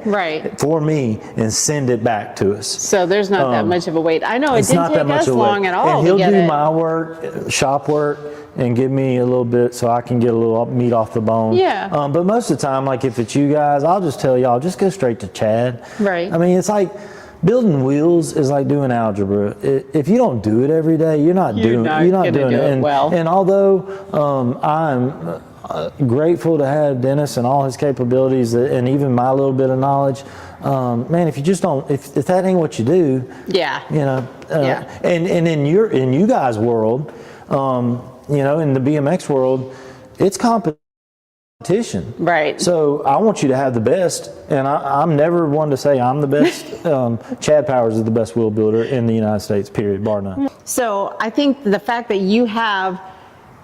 for me and send it back to us." So there's not that much of a wait. I know it didn't take us long at all. And he'll to get do it. my work, shop work, and give me a little bit so I can get a little meat off the bone. Yeah. But most of the time, like if it's you guys, I'll just tell y'all, just go straight to Chad. Right. I mean, it's like building wheels is like doing algebra. If you don't do it every day, you're not doing it well. And although I'm grateful to have Dennis and all his capabilities and even my little bit of knowledge, man, if you just don't, if that ain't what you do, and in you guys' world, in the BMX world, it's competition. Right. So I want you to have the best, and I'm never one to say I'm the best. Chad Powers is the best wheel builder in the United States, period, bar none. So I think the fact that you have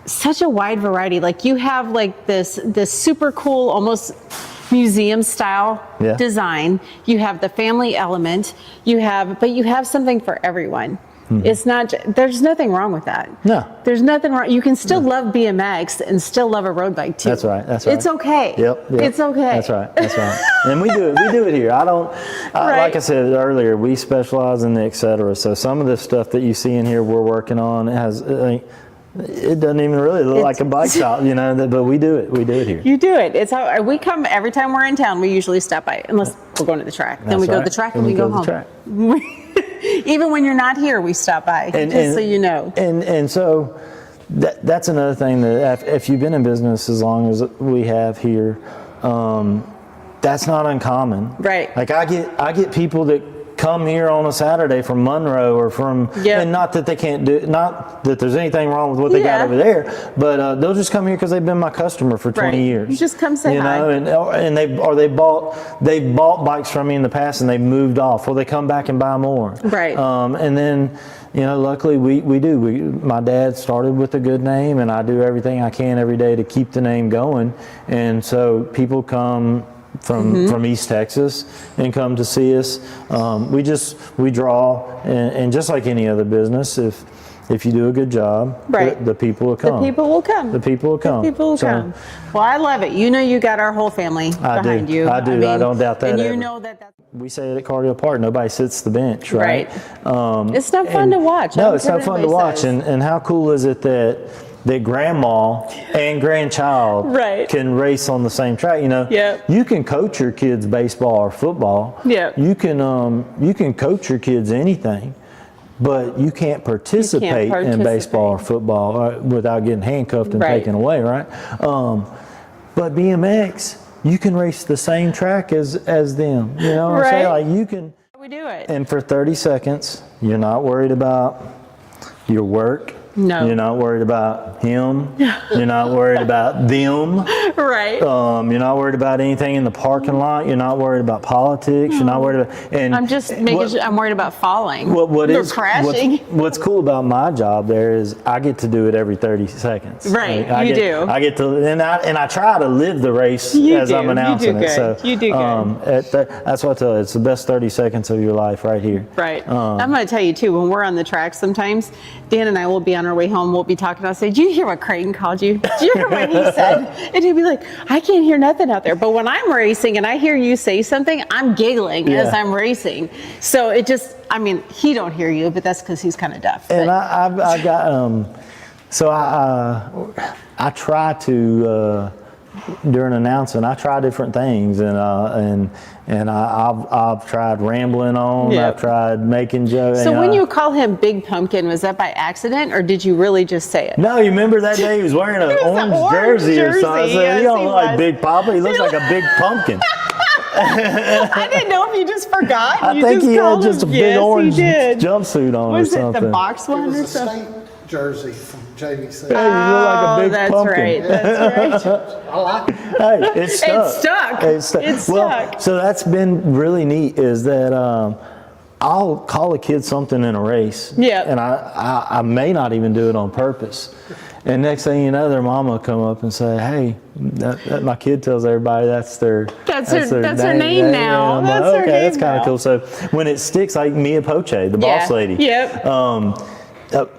such a wide variety, like you have like this super cool, almost museum style design. You have the family element. But you have something for everyone. It's not, there's nothing wrong with that. No. There's nothing wrong. You can still love BMX and still love a road bike too. That's right. That's right. It's okay. Yep. It's okay. That's right. That's right. And we do it here. Like I said earlier, we specialize in the et cetera. So some of the stuff that you see in here we're working on, it doesn't even really look like a bike shop, but we do it. We do it here. You do it. It's how we come every time we're in town. We usually stop by, unless we're going to the track. Then we go to the track and we go home. Even when you're not here, we stop by, so you know. And so that's another thing that if you've been in business as long as we have here, that's not uncommon. Right. Like I get people that come here on a Saturday from Monroe or from, and not that they can't not that there's anything wrong with what they got over there, but they'll just come here because they've been my customer for 20 years. You just come say hi. And they've bought bikes from me in the past and they moved off. Well, they come back and buy more. Right. And then, luckily we do. My dad started with a good name, and I do everything I can every day to keep the name going. And so people come from East Texas and come to see us. We draw, and just like any other business, if you do a good job, the people will come. The people will come. The people will come. The people will come. Well, I love it. You got our whole family behind you. I do. I don't doubt that. And ever. know that. We say it at Cardio Park, nobody sits the bench, right? It's not fun to watch. No, it's not fun to watch. And how cool is it that grandma and grandchild can race on the same track? You can coach your kids baseball or football. You can coach your kids anything, but you can't participate in baseball or football without getting handcuffed and taken away, right? But BMX, you can race the same track as them. You know what I'm saying? Like you can. We do it. And for 30 seconds, you're not worried about your work. No. You're not worried about him. You're not worried about them. Right. You're not worried about anything in the parking lot. You're not worried about politics. You're not worried about. And I'm just making sure. I'm worried about falling. Crashing. What's cool about my job there is I get to do it every 30 seconds. Right. I get to, and I try to live the race as I'm announcing it. So you do good. That's what I tell you. It's the best 30 seconds of your life right here. Right. I'm going to tell you too. When we're on the track, sometimes Dan and I will be on our way home, we'll be talking. I'll say, "Did you hear what Craton called you? Did you hear what he said?" And he'll be like, "I can't hear nothing out there." But when I'm racing and I hear you say something, I'm giggling as I'm racing. So it just, he don't hear you, but that's because he's kind of deaf. And I got, so I try to, during announcing, I try different things, and I've tried rambling on. I've tried making jokes. So when you call him Big Pumpkin, was that by accident, or did you really just say it? No, you remember that day he was wearing an orange jersey or something. I said, "He don't look like Big Papa. He looks like a big pumpkin." I didn't know if you just forgot. I think he had just a big orange jumpsuit on or something. Was it the box one or something? State jersey from JVC. Hey, you look like a big pumpkin. Right. That's right. I like it. Hey, it's stuck. It's stuck. Well, so that's been really neat is that I'll call a kid something in a race. And I may not even do it on purpose. And next thing you know, their mama will come up and say, "Hey, that my kid tells everybody that's their name now. And I'm like, okay, that's kind of cool." So when it sticks, like Mia Poche, the boss lady.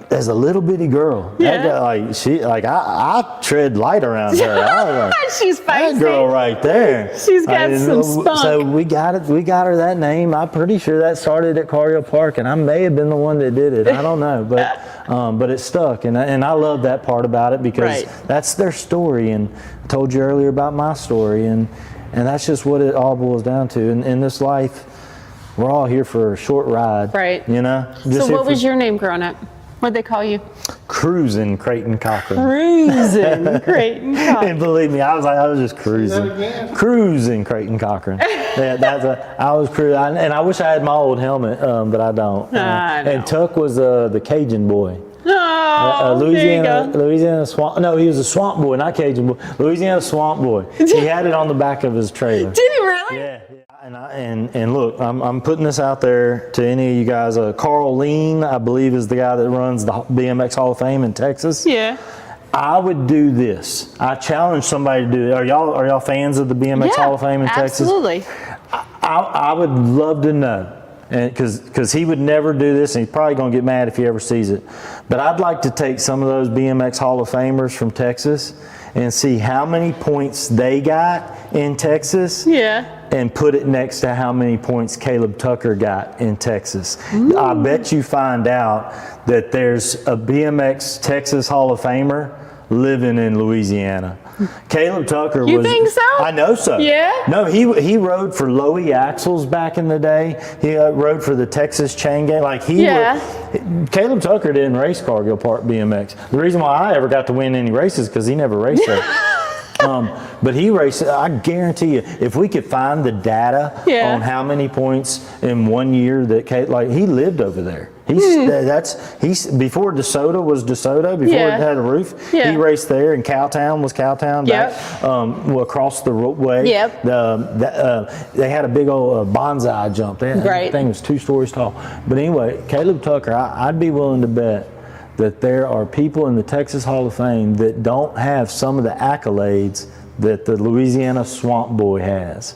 As a little bitty girl, I tread light around her. I was like, she's feisty. That girl right there. She's got some spunk. So we got her that name. I'm pretty sure that started at Cardio Park, and I may have been the one that did it. I don't know, but it stuck, and I love that part about it because that's their story. And I told you earlier about my story, and that's just what it all boils down to. And in this life, we're all here for a short ride, right? So what was your name growing up? What'd they call you? Cruising Craton Cochran. Cruising Craton Cochran. And believe me, I was just cruising. Cruising Craton Cochran. I was cruising, and I wish I had my old helmet, but I don't. And Tuck was the Cajun boy. Oh, Louisiana swamp. No, he was a swamp boy, not Cajun boy. Louisiana swamp boy. He had it on the back of his trailer. Did he really? Yeah. And look, I'm putting this out there to any of you guys. Carl Lean, I believe, is the guy that runs the BMX Hall of Fame in Texas. Yeah. I would do this. I challenge somebody to do it. Are y'all fans of the BMX Hall of Fame in Texas? Absolutely. I would love to know, and because he would never do this, and he's probably going to get mad if he ever sees it. But I'd like to take some of those BMX Hall of Famers from Texas and see how many points they got in Texas. Yeah. And put it next to how many points Caleb Tucker got in Texas. I bet you find out that there's a BMX Texas Hall of Famer living in Louisiana. Caleb Tucker was. You think so? I know so. Yeah? No, he rode for Lowy Axles back in the day. He rode for the Texas Chain Gang. Like Caleb Tucker didn't race Cargill Park BMX. The reason why I ever got to win any races because he never raced there. But he raced. I guarantee you, if we could find the data on how many points in 1 year that he lived over there. He's before DeSoto was DeSoto, before it had a roof. He raced there, and Cowtown was Cowtown back across the way. They had a big old bonsai jump. That thing was 2 stories tall. But anyway, Caleb Tucker, I'd be willing to bet that there are people in the Texas Hall of Fame that don't have some of the accolades that the Louisiana Swamp Boy has.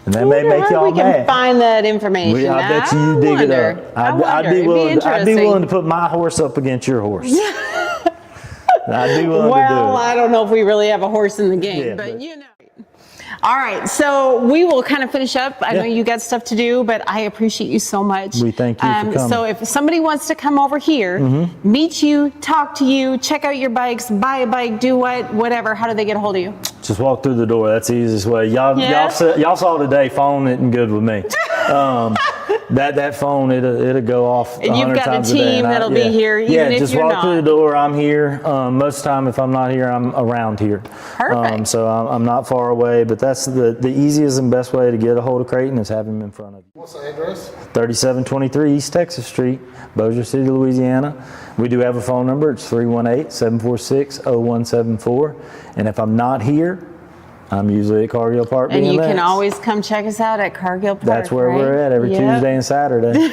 And that may make y'all mad. We can find that information. I bet you dig it up. I'd be willing to put my horse up against your horse. I'd be willing to do it. Well, I don't know if we really have a horse in the game, but you know. All right, so we will kind of finish up. I know you got stuff to do, but I appreciate you so much. We thank you for coming. So if somebody wants to come over here, meet you, talk to you, check out your bikes, buy a bike, do whatever, how do they get a hold of you? Just walk through the door. That's the easiest way. Y'all saw today, phone isn't good with me. That phone, it'll go off 100 times a day. And you've got a team that'll be here, even if just you're walk through the door. I'm here. Most of the time, if I'm not here, I'm around here. Perfect. So I'm not far away, but that's the easiest and best way to get a hold of Craton is have him in front of you. What's the address? 3723 East Texas Street, Bossier City, Louisiana. We do have a phone number. It's 318-746-0174. And if I'm not here, I'm usually at Cargill Park BMX. And you can always come check us out at Cargill Park. That's where we're at every Tuesday and Saturday.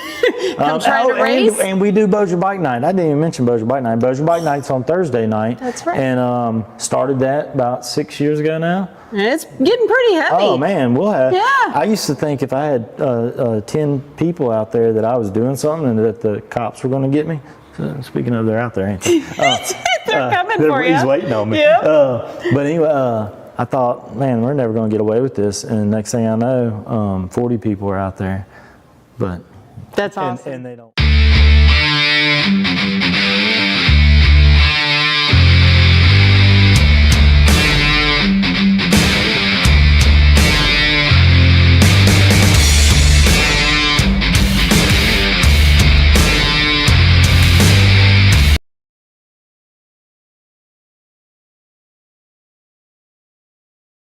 Come try to race. And we do Bossier Bike Night. I didn't even mention Bossier Bike Night. Bossier Bike Night's on Thursday night. That's right. And started that about 6 years ago now. And it's getting pretty heavy. Oh man, we'll have. Yeah. I used to think if I had 10 people out there that I was doing something and that the cops were going to get me. So, speaking of, they're out there, ain't they? They're coming for you. He's waiting on me. Yeah. But anyway, I thought, man, we're never going to get away with this. And next thing I know, 40 people are out there. But that's awesome. And they don't.